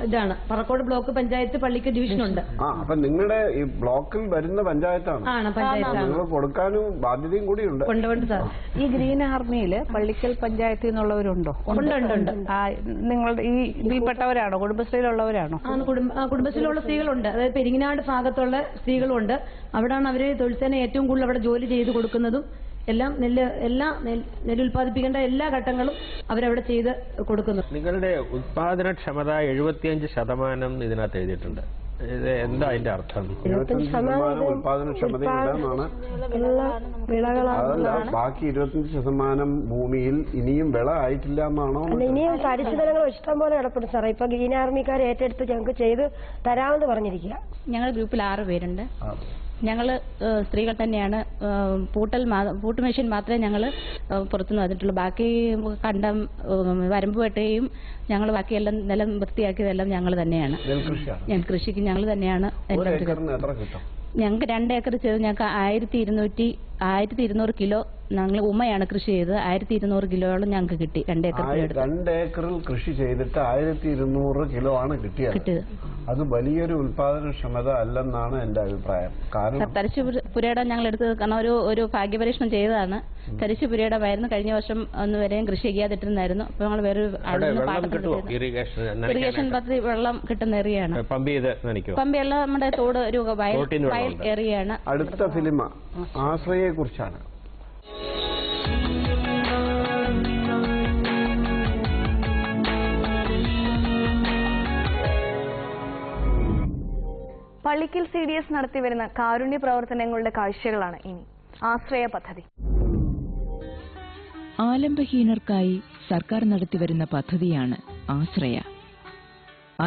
ഇതാണ് പറക്കോട് ബ്ലോക്ക് പഞ്ചായത്ത് പള്ളിക്കൽ ഡിവിഷനുണ്ട്. അപ്പൊ നിങ്ങളുടെ ഈ ബ്ലോക്കിൽ വരുന്ന പഞ്ചായത്താണ്. നിങ്ങൾ കൊടുക്കാനും ബാധ്യതയും കൂടിയുണ്ട്. ഉണ്ട് സാർ. ഈ ഗ്രീൻ ആർമിയില് പള്ളിക്കൽ പഞ്ചായത്തിൽ നിന്നുള്ളവരുണ്ടോ? ഉണ്ട്. നിങ്ങളുടെ ഈ ഇതിൽപ്പെട്ടവരാണോ? കുടുംബശ്രീയിലുള്ളവരാണോ? കുടുംബശ്രീയിലുള്ള സ്ത്രീകളുണ്ട്. അതായത് പെരിങ്ങനാട് ഭാഗത്തുള്ള സ്ത്രീകളുണ്ട്. അവിടാണ് അവര് തൊഴിൽസേന ഏറ്റവും കൂടുതൽ അവിടെ ജോലി ചെയ്ത് കൊടുക്കുന്നതും നെല്ല് ഉൽപ്പാദിപ്പിക്കേണ്ട എല്ലാ ഘട്ടങ്ങളും അവരവിടെ ചെയ്ത് കൊടുക്കുന്നു. നിങ്ങളുടെ ഉത്പാദനക്ഷമത 75% ഇതിനകത്ത് എഴുതിയിട്ടുണ്ട്. ഇത് എന്താ അതിന്റെ അർത്ഥം? 75% ഉത്പാദനക്ഷമതയുള്ളതാണ്. ബാക്കി 25% ഭൂമിയിൽ ഇനിയും വിള ആയിട്ടില്ല എന്നാണോ? ഇനിയും തരിശുതലങ്ങൾ ഇഷ്ടം പോലെ കിടപ്പുണ്ട് സാറേ. ഇപ്പൊ ഗ്രീൻ ആർമിക്കാർ ഏറ്റെടുത്ത് ഞങ്ങൾക്ക് ചെയ്ത് തരാമെന്ന് പറഞ്ഞിരിക്കുക. ഞങ്ങളുടെ ഗ്രൂപ്പിൽ 6 പേരുണ്ട്. ഞങ്ങൾ സ്ത്രീകൾ തന്നെയാണ്. പൂട്ട് മെഷീൻ മാത്രമേ ഞങ്ങൾ പുറത്തുനിന്ന് വന്നിട്ടുള്ളൂ. ബാക്കി കണ്ടം വരമ്പ് വെട്ടുകയും ഞങ്ങൾ ബാക്കിയെല്ലാം നിലം വൃത്തിയാക്കിയതെല്ലാം ഞങ്ങൾ തന്നെയാണ്. കൃഷിക്ക് ഞങ്ങൾ തന്നെയാണ്. ഞങ്ങൾക്ക് 2 ഏക്കർ ചെയ്ത് ഞങ്ങൾക്ക് 1200 കിലോ ഞങ്ങൾ ഉമ്മയാണ് കൃഷി ചെയ്തത്. 1200 കിലോയോളം ഞങ്ങൾക്ക് കിട്ടി. 2 ഏക്കറിൽ കൃഷി ചെയ്തിട്ട് 1200 കിലോ ആണ് കിട്ടിയത്. അത് വലിയൊരു ഉത്പാദനക്ഷമത അല്ലെന്നാണ് എന്റെ അഭിപ്രായം. കാരണം തരിശുപുരയുടെ ഞങ്ങൾ എടുത്തത് കാരണം ഒരു ഭാഗ്യപരീക്ഷണം ചെയ്തതാണ്. തരിശുപുരയുടെ മരുന്ന് കഴിഞ്ഞ വർഷം ഒന്നും വരെയും കൃഷി ചെയ്യാതിട്ടിരുന്നായിരുന്നു. അപ്പൊ ഞങ്ങൾ വേറെ ഇറിഗേഷൻ പദ്ധതി വെള്ളം കിട്ടുന്ന ഏരിയയാണ്. പമ്പയുള്ള നമ്മുടെ തോട് ഒരു വയൽ ഏരിയയാണ്. അടുത്ത ഫിലിം ആശ്രയെ കുറിച്ചാണ്. പള്ളിക്കൽ CDS നടത്തിവരുന്ന കാരുണ്യ പ്രവർത്തനങ്ങളുടെ കാഴ്ചകളാണ് ഇനി. ആശ്രയ പദ്ധതി. ആലംബഹീനർക്കായി സർക്കാർ നടത്തിവരുന്ന പദ്ധതിയാണ് ആശ്രയ.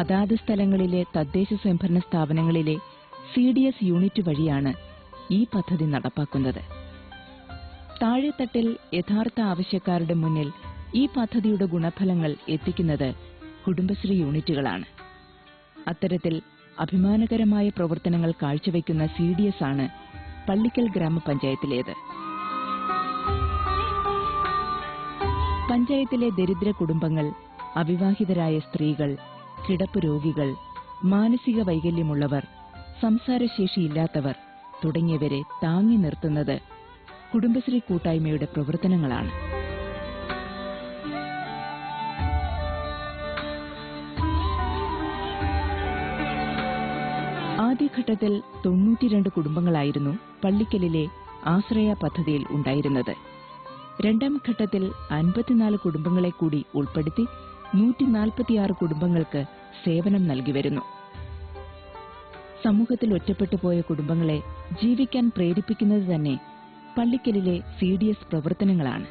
അതാത് സ്ഥലങ്ങളിലെ തദ്ദേശ സ്വയംഭരണ സ്ഥാപനങ്ങളിലെ CDS യൂണിറ്റ് വഴിയാണ് ഈ പദ്ധതി നടപ്പാക്കുന്നത്. താഴെത്തട്ടിൽ യഥാർത്ഥ ആവശ്യക്കാരുടെ മുന്നിൽ ഈ പദ്ധതിയുടെ ഗുണഫലങ്ങൾ എത്തിക്കുന്നത് കുടുംബശ്രീ യൂണിറ്റുകളാണ്. അത്തരത്തിൽ അഭിമാനകരമായ പ്രവർത്തനങ്ങൾ കാഴ്ചവെക്കുന്ന CDS ആണ് പള്ളിക്കൽ ഗ്രാമപഞ്ചായത്തിലേത്. പഞ്ചായത്തിലെ ദരിദ്ര കുടുംബങ്ങൾ, അവിവാഹിതരായ സ്ത്രീകൾ, കിടപ്പ് രോഗികൾ, മാനസിക വൈകല്യമുള്ളവർ, സംസാരശേഷിയില്ലാത്തവർ തുടങ്ങിയവരെ താങ്ങി നിർത്തുന്നത് കുടുംബശ്രീ കൂട്ടായ്മയുടെ പ്രവർത്തനങ്ങളാണ്. ആദ്യഘട്ടത്തിൽ 92 കുടുംബങ്ങളായിരുന്നു പള്ളിക്കലിലെ ആശ്രയ പദ്ധതിയിൽ ഉണ്ടായിരുന്നത്. രണ്ടാം ഘട്ടത്തിൽ 54 കുടുംബങ്ങളെ കൂടി ഉൾപ്പെടുത്തി 146 കുടുംബങ്ങൾക്ക് സേവനം നൽകി വരുന്നു. സമൂഹത്തിൽ ഒറ്റപ്പെട്ടുപോയ കുടുംബങ്ങളെ ജീവിക്കാൻ പ്രേരിപ്പിക്കുന്നത് തന്നെ പള്ളിക്കലിലെ CDS പ്രവർത്തനങ്ങളാണ്.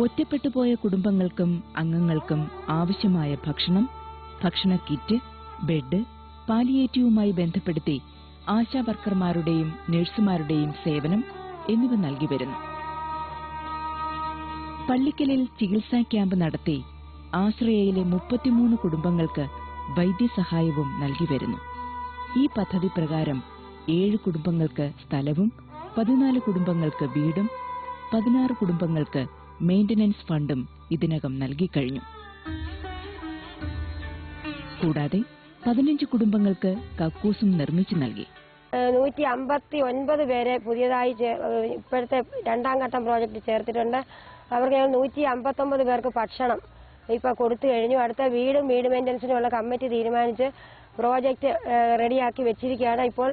ഒറ്റപ്പെട്ടുപോയ കുടുംബങ്ങൾക്കും അംഗങ്ങൾക്കും ആവശ്യമായ ഭക്ഷണം, ഭക്ഷണ കിറ്റ്, ബെഡ്, പാലിയേറ്റീവുമായി ബന്ധപ്പെടുത്തി ആശാവർക്കർമാരുടെയും നഴ്സുമാരുടെയും സേവനം എന്നിവ നൽകി വരുന്നു. പള്ളിക്കലിൽ ചികിത്സാ ക്യാമ്പ് നടത്തി ആശ്രയയിലെ 33 കുടുംബങ്ങൾക്ക് വൈദ്യസഹായവും നൽകി വരുന്നു. ഈ പദ്ധതി പ്രകാരം 7 കുടുംബങ്ങൾക്ക് സ്ഥലവും 14 കുടുംബങ്ങൾക്ക് വീടും 16 കുടുംബങ്ങൾക്ക് മെയിന്റനൻസ് ഫണ്ടും ഇതിനകം നൽകിക്കഴിഞ്ഞു. കൂടാതെ 15 കുടുംബങ്ങൾക്ക് കക്കൂസും നിർമ്മിച്ചു നൽകി. 159 പേരെ പുതിയതായി ഇപ്പോഴത്തെ രണ്ടാം ഘട്ടം പ്രോജക്റ്റ് ചേർത്തിട്ടുണ്ട്. അവർക്ക് 159 പേർക്ക് ഭക്ഷണം ഇപ്പൊ കൊടുത്തു കഴിഞ്ഞു. അടുത്ത വീട് മെയിൻ്റനൻസിനുള്ള കമ്മിറ്റി തീരുമാനിച്ച് പ്രോജക്റ്റ് റെഡിയാക്കി വെച്ചിരിക്കുകയാണ്. ഇപ്പോൾ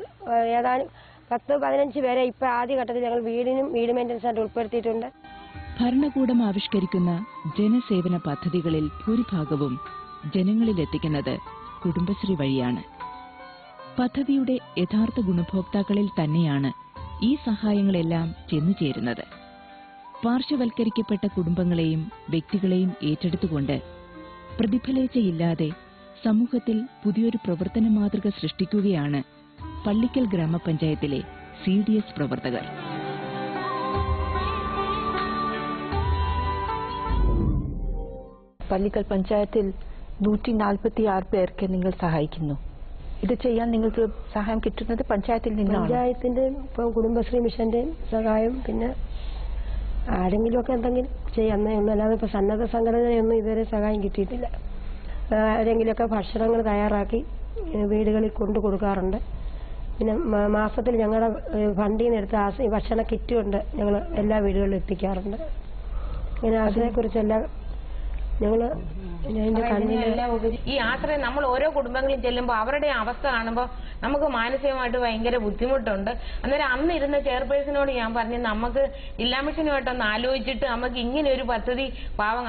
ഏതാനും 10-15 പേരെ ഇപ്പൊ ആദ്യഘട്ടത്തിൽ ഞങ്ങൾ വീട് മെയിൻ്റനൻസായിട്ട് ഉൾപ്പെടുത്തിയിട്ടുണ്ട്. ഭരണകൂടം ആവിഷ്കരിക്കുന്ന ജനസേവന പദ്ധതികളിൽ ഭൂരിഭാഗവും ജനങ്ങളിലെത്തിക്കുന്നത് കുടുംബശ്രീ വഴിയാണ്. പദ്ധതിയുടെ യഥാർത്ഥ ഗുണഭോക്താക്കളിൽ തന്നെയാണ് ഈ സഹായങ്ങളെല്ലാം ചെന്നുചേരുന്നത്. പാർശ്വവൽക്കരിക്കപ്പെട്ട കുടുംബങ്ങളെയും വ്യക്തികളെയും ഏറ്റെടുത്തുകൊണ്ട് പ്രതിഫലേച്ഛയില്ലാതെ സമൂഹത്തിൽ പുതിയൊരു പ്രവർത്തന മാതൃക സൃഷ്ടിക്കുകയാണ് പള്ളിക്കൽ ഗ്രാമപഞ്ചായത്തിലെ CDS പ്രവർത്തകർ. പള്ളിക്കൽ പഞ്ചായത്തിൽ 146 പേർക്ക് നിങ്ങൾ സഹായിക്കുന്നു. ഇത് ചെയ്യാൻ നിങ്ങൾക്ക് സഹായം കിട്ടുന്നത് പഞ്ചായത്തിൽ നിന്നാണ്? പഞ്ചായത്തിന്റെ ഇപ്പം കുടുംബശ്രീ മിഷന്റെ സഹായം, പിന്നെ ആരെങ്കിലുമൊക്കെ എന്തെങ്കിലും ചെയ്യാന്നേ ഉള്ളൂ. അല്ലാതെ ഇപ്പൊ സന്നദ്ധ സംഘടനയൊന്നും ഇതുവരെ സഹായം കിട്ടിയിട്ടില്ല. ആരെങ്കിലുമൊക്കെ ഭക്ഷണങ്ങൾ തയ്യാറാക്കി വീടുകളിൽ കൊണ്ടു കൊടുക്കാറുണ്ട്. പിന്നെ മാസത്തിൽ ഞങ്ങളുടെ ഫണ്ടിൽ നിന്ന് എടുത്ത ഭക്ഷണ കിറ്റ് കൊണ്ട് ഞങ്ങൾ എല്ലാ വീടുകളിലും എത്തിക്കാറുണ്ട്. അങ്ങനെ അതിനെക്കുറിച്ചെല്ലാം ഞങ്ങൾ ഈ ആശ്രയം നമ്മൾ ഓരോ കുടുംബങ്ങളിൽ ചെല്ലുമ്പോൾ അവരുടെ അവസ്ഥ കാണുമ്പോൾ നമുക്ക് മാനസികമായിട്ട് ഭയങ്കര ബുദ്ധിമുട്ടുണ്ട്. അന്നേരം അന്ന് ഇരുന്ന ചെയർപേഴ്സണോട് ഞാൻ പറഞ്ഞു, നമുക്ക് ജില്ലാ മിഷനുമായിട്ടൊന്ന് ആലോചിച്ചിട്ട് നമുക്ക് ഇങ്ങനെ ഒരു പദ്ധതി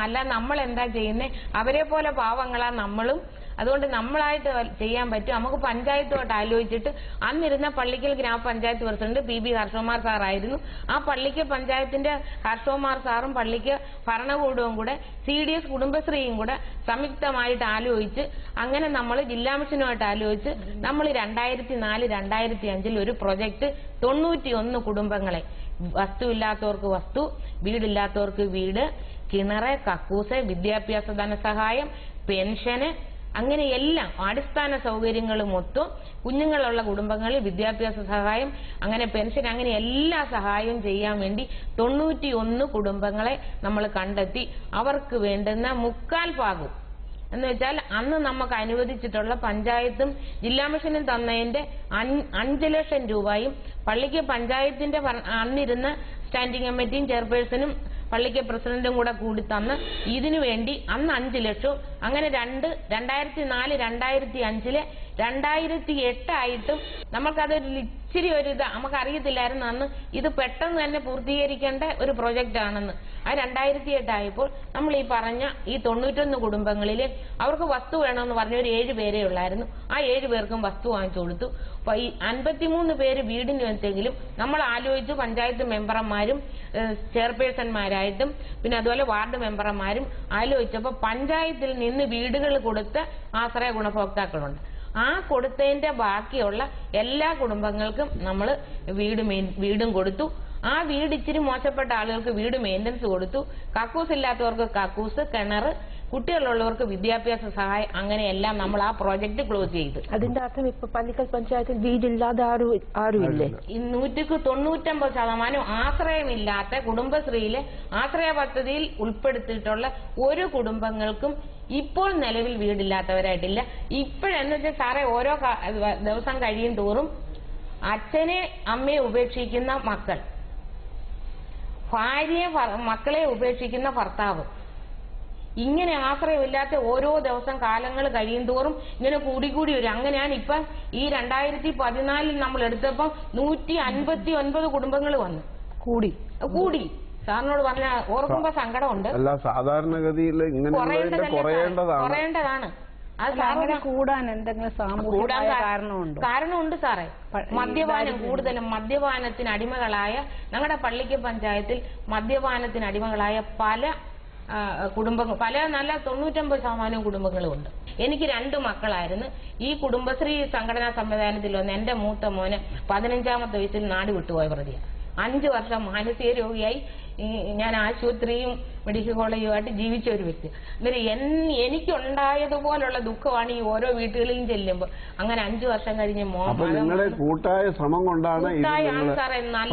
അല്ല നമ്മൾ എന്താ ചെയ്യുന്നത്, അവരെ പോലെ പാവങ്ങളാ നമ്മളും, അതുകൊണ്ട് നമ്മളായിട്ട് ചെയ്യാൻ പറ്റും. നമുക്ക് പഞ്ചായത്തുമായിട്ട് ആലോചിച്ചിട്ട് അന്നിരുന്ന പള്ളിക്കൽ ഗ്രാമപഞ്ചായത്ത് പ്രസിഡന്റ് PB ഹർഷകുമാർ സാറായിരുന്നു. ആ പള്ളിക്കൽ പഞ്ചായത്തിന്റെ ഹർഷകുമാർ സാറും പള്ളിക്ക് ഭരണകൂടവും കൂടെ CDS കുടുംബശ്രീയും കൂടെ സംയുക്തമായിട്ട് ആലോചിച്ച് അങ്ങനെ നമ്മൾ ജില്ലാ മിഷനുമായിട്ട് ആലോചിച്ച് നമ്മൾ 2004-2005 ഒരു പ്രൊജക്ട് 91 കുടുംബങ്ങളെ, വസ്തുവില്ലാത്തവർക്ക് വസ്തു, വീടില്ലാത്തവർക്ക് വീട്, കിണറ്, കക്കൂസ്, വിദ്യാഭ്യാസ ധനസഹായം, പെൻഷന്, അങ്ങനെ എല്ലാം അടിസ്ഥാന സൗകര്യങ്ങളും ഒത്തും കുഞ്ഞുങ്ങളുള്ള കുടുംബങ്ങളിൽ വിദ്യാഭ്യാസ സഹായം, അങ്ങനെ പെൻഷൻ, അങ്ങനെ എല്ലാ സഹായവും ചെയ്യാൻ വേണ്ടി 91 കുടുംബങ്ങളെ നമ്മൾ കണ്ടെത്തി. അവർക്ക് വേണ്ടുന്ന 3/4 ഭാഗം എന്ന് വെച്ചാൽ അന്ന് നമുക്ക് അനുവദിച്ചിട്ടുള്ള പഞ്ചായത്തും ജില്ലാ മിഷനും തന്നതിന്റെ 5 ലക്ഷം രൂപയും പള്ളിക്ക് പഞ്ചായത്തിന്റെ അന്നിരുന്ന സ്റ്റാൻഡിംഗ് കമ്മിറ്റിയും ചെയർപേഴ്സണും പള്ളിക്ക് പ്രസിഡന്റും കൂടി തന്ന് ഇതിനു വേണ്ടി അന്ന് 5 ലക്ഷവും, അങ്ങനെ 2004-2005 2008 ആയിട്ടും നമുക്കതൊരു ഇച്ചിരി ഒരു നമുക്ക് അറിയത്തില്ലായിരുന്നു അന്ന് ഇത് പെട്ടെന്ന് തന്നെ പൂർത്തീകരിക്കേണ്ട ഒരു പ്രൊജക്റ്റ് ആണെന്ന്. ആ 2008 ആയപ്പോൾ നമ്മൾ ഈ പറഞ്ഞ ഈ 91 കുടുംബങ്ങളിൽ അവർക്ക് വസ്തു വേണമെന്ന് പറഞ്ഞ ഒരു 7 പേരേ ഉള്ളായിരുന്നു. ആ 7 പേർക്കും വസ്തു വാങ്ങിച്ചു കൊടുത്തു. അപ്പൊ ഈ 53 പേര് വീടിന് വെച്ചെങ്കിലും നമ്മൾ ആലോചിച്ചു പഞ്ചായത്ത് മെമ്പർമാരും ചെയർപേഴ്സൺമാരായിട്ടും പിന്നെ അതുപോലെ വാർഡ് മെമ്പർമാരും ആലോചിച്ചപ്പോൾ പഞ്ചായത്തിൽ നിന്ന് വീടുകൾ കൊടുത്ത ആശ്രയ ഗുണഭോക്താക്കളുണ്ട്. ആ കൊടുത്തതിന്റെ ബാക്കിയുള്ള എല്ലാ കുടുംബങ്ങൾക്കും നമ്മൾ വീടും കൊടുത്തു. ആ വീട് ഇച്ചിരി മോശപ്പെട്ട ആളുകൾക്ക് വീട് മെയിൻ്റനൻസ് കൊടുത്തു. കക്കൂസ് ഇല്ലാത്തവർക്ക് കക്കൂസ്, കിണറ്, കുട്ടികളുള്ളവർക്ക് വിദ്യാഭ്യാസ സഹായം, അങ്ങനെയെല്ലാം നമ്മൾ ആ പ്രോജക്ട് ക്ലോസ് ചെയ്തു. അതിന്റെ അർത്ഥം ഇപ്പൊ പള്ളിക്കൽ പഞ്ചായത്തിൽ വീടില്ലാതെ ആരുമില്ലേ? 99% ആശ്രയമില്ലാത്ത കുടുംബശ്രീയിലെ ആശ്രയ പദ്ധതിയിൽ ഉൾപ്പെടുത്തിയിട്ടുള്ള ഒരു കുടുംബങ്ങൾക്കും ഇപ്പോൾ നിലവിൽ വീടില്ലാത്തവരായിട്ടില്ല. ഇപ്പോഴെന്ന് വെച്ചാൽ സാറേ ഓരോ ദിവസം കഴിയും തോറും അച്ഛനെ അമ്മയെ ഉപേക്ഷിക്കുന്ന മക്കൾ, ഭാര്യയെ മക്കളെ ഉപേക്ഷിക്കുന്ന ഭർത്താവ്, ഇങ്ങനെ ആശ്രയമില്ലാത്ത ഓരോ ദിവസം കാലങ്ങൾ കഴിയും തോറും ഇങ്ങനെ കൂടിക്കൂടി വരും. അങ്ങനെയാണ് ഇപ്പൊ ഈ 2014 നമ്മൾ എടുത്തപ്പോൾ 159 കുടുംബങ്ങൾ വന്നു കൂടി. സാറിനോട് പറഞ്ഞ ഓർക്കുമ്പോ സങ്കടമുണ്ട്. അല്ല, സാധാരണഗതിയിൽ ഇങ്ങനെ കുറയേണ്ടതാണ്. അത് കൂടാൻ എന്തെങ്കിലും സാമൂഹിക കാരണമുണ്ട് സാറേ. മദ്യപാനം കൂടുതലും മദ്യപാനത്തിന് അടിമകളായ ഞങ്ങളുടെ പള്ളിക്ക് പഞ്ചായത്തിൽ മദ്യപാനത്തിന് അടിമകളായ പല കുടുംബങ്ങൾ, പല നല്ല 99% കുടുംബങ്ങളും ഉണ്ട്. എനിക്ക് 2 മക്കളായിരുന്നു. ഈ കുടുംബശ്രീ സംഘടനാ സംവിധാനത്തിൽ വന്ന് എന്റെ മൂത്ത മോന് 15ാമത്തെ വയസ്സിൽ നാട് വിട്ടുപോയ പ്രതിയാണ്. 5 വർഷം മാനസിക രോഗിയായി ഞാൻ ആശുപത്രിയും മെഡിക്കൽ കോളേജുമായിട്ട് ജീവിച്ച ഒരു വ്യക്തി. അന്നേരം എനിക്കുണ്ടായതുപോലുള്ള ദുഃഖമാണ് ഈ ഓരോ വീട്ടുകളിലും ചെല്ലുമ്പോൾ. അങ്ങനെ 5 വർഷം കഴിഞ്ഞ് നിങ്ങളെ കൂട്ടായ ശ്രമം കൊണ്ടാണ്.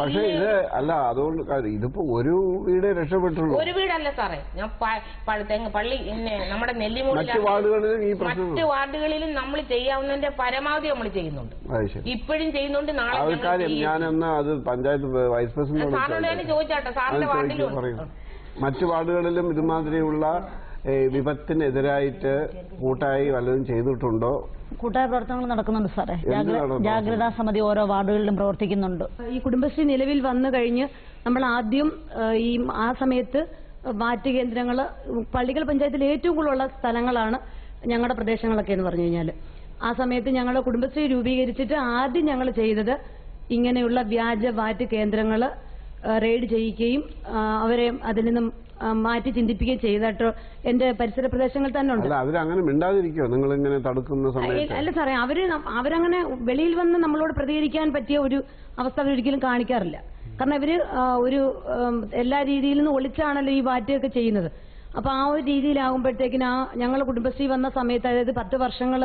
പക്ഷേ ഇത് അല്ല, അതുകൊണ്ട് ഇതിപ്പോ ഒരു വീട് രക്ഷപ്പെട്ടുള്ളൂ. ഒരു വീടല്ല സാറേ, ഞാൻ പള്ളി നമ്മുടെ നെല്ലിമൂടി മറ്റ് വാർഡുകളിലും നമ്മൾ ചെയ്യാവുന്നതിന്റെ പരമാവധി നമ്മൾ ചെയ്യുന്നുണ്ട്, ഇപ്പോഴും ചെയ്യുന്നുണ്ട്. നാളെ ഞാനെന്നാ അത് പഞ്ചായത്ത് വൈസ് പ്രസിഡന്റ് സാറിനോട് ചോദിച്ചാട്ടെ, സാറിന്റെ വാർഡിലും മറ്റു വാർഡുകളിലും ഇതുമാതിരിയുള്ള വിപത്തിനെതിരായിട്ട് കൂട്ടായി വല്ലതും ചെയ്തിട്ടുണ്ടോ? കൂട്ടായ പ്രവർത്തനങ്ങൾ നടക്കുന്നുണ്ട് സാറേ. ജാഗ്രതാ സമിതി ഓരോ വാർഡുകളിലും പ്രവർത്തിക്കുന്നുണ്ട്. ഈ കുടുംബശ്രീ നിലവിൽ വന്നു കഴിഞ്ഞ് നമ്മൾ ആദ്യം ആ സമയത്ത് മാറ്റ് കേന്ദ്രങ്ങൾ പള്ളിക്കൽ പഞ്ചായത്തിൽ ഏറ്റവും കൂടുതലുള്ള സ്ഥലങ്ങളാണ് ഞങ്ങളുടെ പ്രദേശങ്ങളൊക്കെ എന്ന് പറഞ്ഞു കഴിഞ്ഞാൽ. ആ സമയത്ത് ഞങ്ങൾ കുടുംബശ്രീ രൂപീകരിച്ചിട്ട് ആദ്യം ഞങ്ങൾ ചെയ്തത് ഇങ്ങനെയുള്ള വ്യാജ വാറ്റ് കേന്ദ്രങ്ങൾ റെയ്ഡ് ചെയ്യിക്കുകയും അവരെ അതിൽ നിന്നും മാറ്റി ചിന്തിപ്പിക്കുകയും ചെയ്തിട്ടോ എന്റെ പരിസര പ്രദേശങ്ങളിൽ തന്നെ ഉണ്ട്. അവരങ്ങനെ മിണ്ടാതിരിക്കോ നിങ്ങൾ ഇങ്ങനെ തടുക്കുന്ന സമയത്ത്? അല്ല സാറേ, അവരങ്ങനെ വെളിയിൽ വന്ന് നമ്മളോട് പ്രതികരിക്കാൻ പറ്റിയ ഒരു അവസ്ഥ അവരൊരിക്കലും കാണിക്കാറില്ല. കാരണം ഇവര് ഒരു എല്ലാ രീതിയിൽ നിന്നും ഒളിച്ചാണല്ലോ ഈ വാറ്റൊക്കെ ചെയ്യുന്നത്. അപ്പൊ ആ ഒരു രീതിയിലാകുമ്പോഴത്തേക്കിന് ഞങ്ങൾ കുടുംബശ്രീ വന്ന സമയത്ത്, അതായത് 10 വർഷങ്ങൾ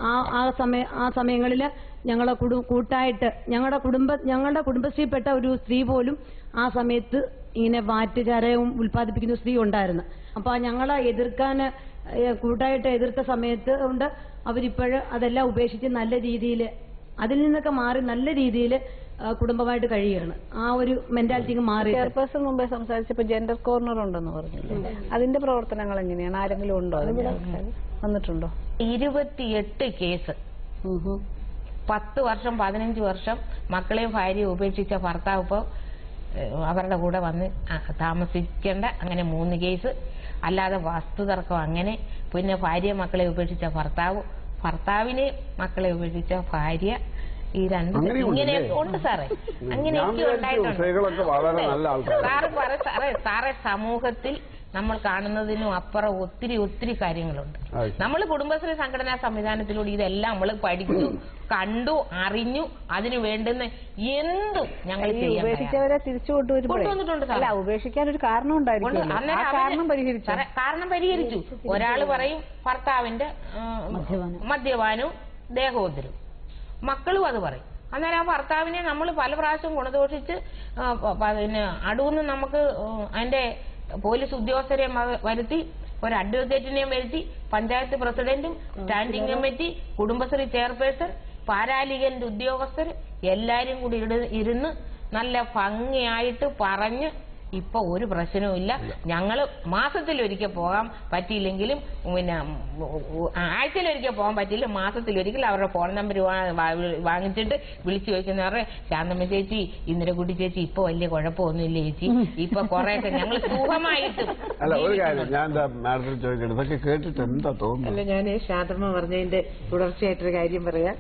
ആ സമയങ്ങളിൽ ഞങ്ങളെ കൂട്ടായിട്ട് ഞങ്ങളുടെ കുടുംബശ്രീപ്പെട്ട ഒരു സ്ത്രീ പോലും ആ സമയത്ത് ഇങ്ങനെ വാറ്റ് ചാരവും ഉൽപ്പാദിപ്പിക്കുന്ന സ്ത്രീ ഉണ്ടായിരുന്നു. അപ്പോൾ ഞങ്ങളെ കൂട്ടായിട്ട് എതിർത്ത സമയത്ത് കൊണ്ട് അവരിപ്പോഴും അതെല്ലാം ഉപേക്ഷിച്ച് നല്ല രീതിയിൽ അതിൽ നിന്നൊക്കെ മാറി നല്ല രീതിയിൽ കുടുംബമായിട്ട് കഴിയുകയാണ്. ആ ഒരു മെന്റാലിറ്റി മാറി. ചെയർപേഴ്സൺ മുമ്പേ സംസാരിച്ചപ്പോൾ ജെൻഡർ കോർണർ ഉണ്ടെന്ന് പറഞ്ഞില്ലേ, അതിന്റെ പ്രവർത്തനങ്ങൾ എങ്ങനെയാണ്? ആരെങ്കിലും ഉണ്ടോ? വന്നിട്ടുണ്ടോ? 28 കേസ്, 10 വർഷം 15 വർഷം മക്കളെയും ഭാര്യയും ഉപേക്ഷിച്ച ഭർത്താവ് ഇപ്പോൾ അവരുടെ കൂടെ വന്ന് താമസിക്കേണ്ട അങ്ങനെ 3 കേസ്, അല്ലാതെ വസ്തുതർക്കം അങ്ങനെ, പിന്നെ ഭാര്യ മക്കളെ ഉപേക്ഷിച്ച ഭർത്താവിനെ മക്കളെ ഉപേക്ഷിച്ച ഭാര്യ, ഈ രണ്ട് ഇങ്ങനെയൊക്കെ ഉണ്ട് സാറേ. അങ്ങനെയൊക്കെ ഉണ്ടായിട്ടുണ്ട് സാറേ. സമൂഹത്തിൽ നമ്മൾ കാണുന്നതിനും അപ്പുറം ഒത്തിരി കാര്യങ്ങളുണ്ട്. നമ്മൾ കുടുംബശ്രീ സംഘടനാ സംവിധാനത്തിലൂടെ ഇതെല്ലാം നമ്മൾ പഠിച്ചു, കണ്ടു, അറിഞ്ഞു, അതിന് വേണ്ടുന്ന എന്തും ഞങ്ങൾ ഉപേക്ഷിച്ചവരെ തിരിച്ചു കൊണ്ടുവന്നിട്ടുണ്ട്. അല്ല, ഉപേക്ഷിക്കാൻ ഒരു കാരണം ഉണ്ടായിരിക്കും. കാരണം പരിഹരിച്ചു. ഒരാള് പറയും ഭർത്താവിന്റെ മദ്യപാനവും ദേഹോദരവും, മക്കളും അത് പറയും. അന്നേരം ആ ഭർത്താവിനെ നമ്മൾ പല പ്രാവശ്യം ഗുണദോഷിച്ച് പിന്നെ അടുന്ന് നമുക്ക് അതിന്റെ പോലീസ് ഉദ്യോഗസ്ഥരെ വരുത്തി, ഒരു അഡ്വക്കേറ്റിനെയും വരുത്തി, പഞ്ചായത്ത് പ്രസിഡന്റും സ്റ്റാൻഡിംഗ് കമ്മിറ്റി, കുടുംബശ്രീ ചെയർപേഴ്സൺ, പാരാലീഗലിന്റെ ഉദ്യോഗസ്ഥർ എല്ലാരും കൂടി ഇരുന്ന് നല്ല ഭംഗിയായിട്ട് പറഞ്ഞ് ഇപ്പൊ ഒരു പ്രശ്നവും ഇല്ല. ഞങ്ങള് മാസത്തിലൊരിക്കൽ പോകാൻ പറ്റിയില്ലെങ്കിലും, പിന്നെ ആഴ്ചയിലൊരിക്കൽ പോകാൻ പറ്റിയില്ല, മാസത്തിലൊരിക്കൽ അവരുടെ ഫോൺ നമ്പർ വാങ്ങിച്ചിട്ട് വിളിച്ചു ചോദിക്കുന്നവരുടെ ശാന്തമ്മ ചേച്ചി, ഇന്ദിരകുട്ടി ചേച്ചി, ഇപ്പൊ വലിയ കുഴപ്പമൊന്നുമില്ല ചേച്ചി, ഇപ്പൊ കൊറേയൊക്കെ ഞങ്ങൾ സുഖമായിട്ട്. അല്ല, ഞാൻ ശാന്തമ്മ പറഞ്ഞതിന്റെ തുടർച്ചയായിട്ടൊരു കാര്യം പറയാം.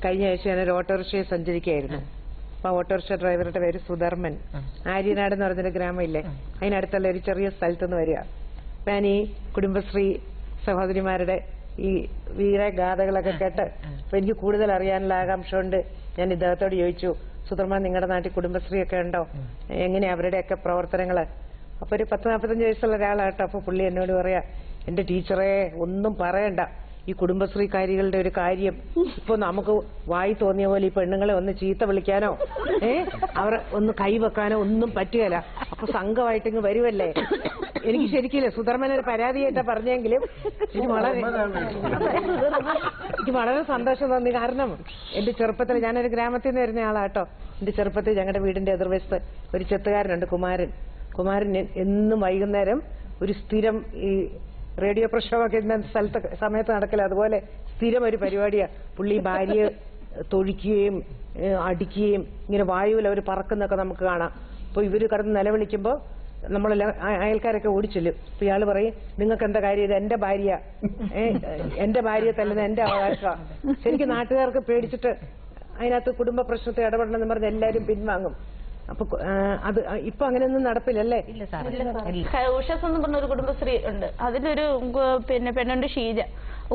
കഴിഞ്ഞ ആഴ്ച ഞാനൊരു ഓട്ടോറിക്ഷയെ സഞ്ചരിക്കുകയായിരുന്നു. അപ്പൊ ഓട്ടോറിക്ഷ ഡ്രൈവറുടെ പേര് സുധർമ്മൻ. ആര്യനാട് എന്ന് പറഞ്ഞൊരു ഗ്രാമമില്ലേ, അതിനടുത്തുള്ള ഒരു ചെറിയ സ്ഥലത്തുനിന്ന് വരിക. ഞാൻ ഈ കുടുംബശ്രീ സഹോദരിമാരുടെ ഈ വീരഗാഥകളൊക്കെ കേട്ട് അപ്പൊ എനിക്ക് കൂടുതൽ അറിയാനുള്ള ആകാംക്ഷ കൊണ്ട് ഞാൻ ഇദ്ദേഹത്തോട് ചോദിച്ചു, സുധർമ്മൻ, നിങ്ങളുടെ നാട്ടിൽ കുടുംബശ്രീ ഒക്കെ ഉണ്ടോ? എങ്ങനെയാ അവരുടെയൊക്കെ പ്രവർത്തനങ്ങള്? അപ്പൊ ഒരു 40-45 വയസ്സുള്ള ഒരാളാട്ടോ. അപ്പൊ പുള്ളി എന്നോട് പറയാ, എന്റെ ടീച്ചറെ ഒന്നും പറയണ്ട, ഈ കുടുംബശ്രീക്കാരികളുടെ ഒരു കാര്യം ഇപ്പൊ നമുക്ക് വായി തോന്നിയ പോലെ ഈ പെണ്ണുങ്ങളെ ഒന്ന് ചീത്ത വിളിക്കാനോ അവർ ഒന്ന് കൈവെക്കാനോ ഒന്നും പറ്റുകയില്ല. അപ്പൊ സംഘമായിട്ടിങ്ങ് വരുമല്ലേ. എനിക്ക് ശരിക്കില്ല, സുധർമ്മനൊരു പരാതിയായിട്ടാ പറഞ്ഞെങ്കിലും എനിക്ക് വളരെ സന്തോഷം തോന്നി. കാരണം എന്റെ ചെറുപ്പത്തിൽ, ഞാനൊരു ഗ്രാമത്തിൽ നിന്ന് വരുന്ന ആളാട്ടോ. എന്റെ ചെറുപ്പത്തിൽ ഞങ്ങളുടെ വീടിന്റെ എതിർവശത്ത് ഒരു ചെത്തുകാരനുണ്ട്, കുമാരൻ എന്നും വൈകുന്നേരം ഒരു സ്ഥിരം ഈ റേഡിയോ പ്രക്ഷോഭമൊക്കെ ഇന്ന സമയത്ത് നടക്കില്ല, അതുപോലെ സ്ഥിരം ഒരു പരിപാടിയാ. പുള്ളി ഭാര്യയെ തൊഴിക്കുകയും അടിക്കുകയും ഇങ്ങനെ വായുവിൽ അവർ പറക്കുന്നൊക്കെ നമുക്ക് കാണാം. അപ്പൊ ഇവര് കടന്ന് നിലവിളിക്കുമ്പോൾ നമ്മളെല്ലാം അയൽക്കാരൊക്കെ ഓടിച്ചെല്ലും. അപ്പൊ ഇയാള് പറയും, നിങ്ങൾക്ക് എന്താ കാര്യം, ഇത് എന്റെ ഭാര്യ, എന്റെ ഭാര്യയെ തല്ലുന്ന എന്റെ അവകാശമാണ്. ശരിക്കും നാട്ടുകാർക്ക് പേടിച്ചിട്ട് അതിനകത്ത് കുടുംബ പ്രശ്നത്തെ ഇടപെടണമെന്ന് പറഞ്ഞ് എല്ലാരും പിൻവാങ്ങും. അപ്പൊ അത് ഇപ്പൊ അങ്ങനെയൊന്നും നടപ്പില്ലല്ലേ? ഉഷസ് എന്ന് പറഞ്ഞ ഒരു കുടുംബശ്രീ ഉണ്ട്. അതിലൊരു പെണ്ണുണ്ട് ഷീജ,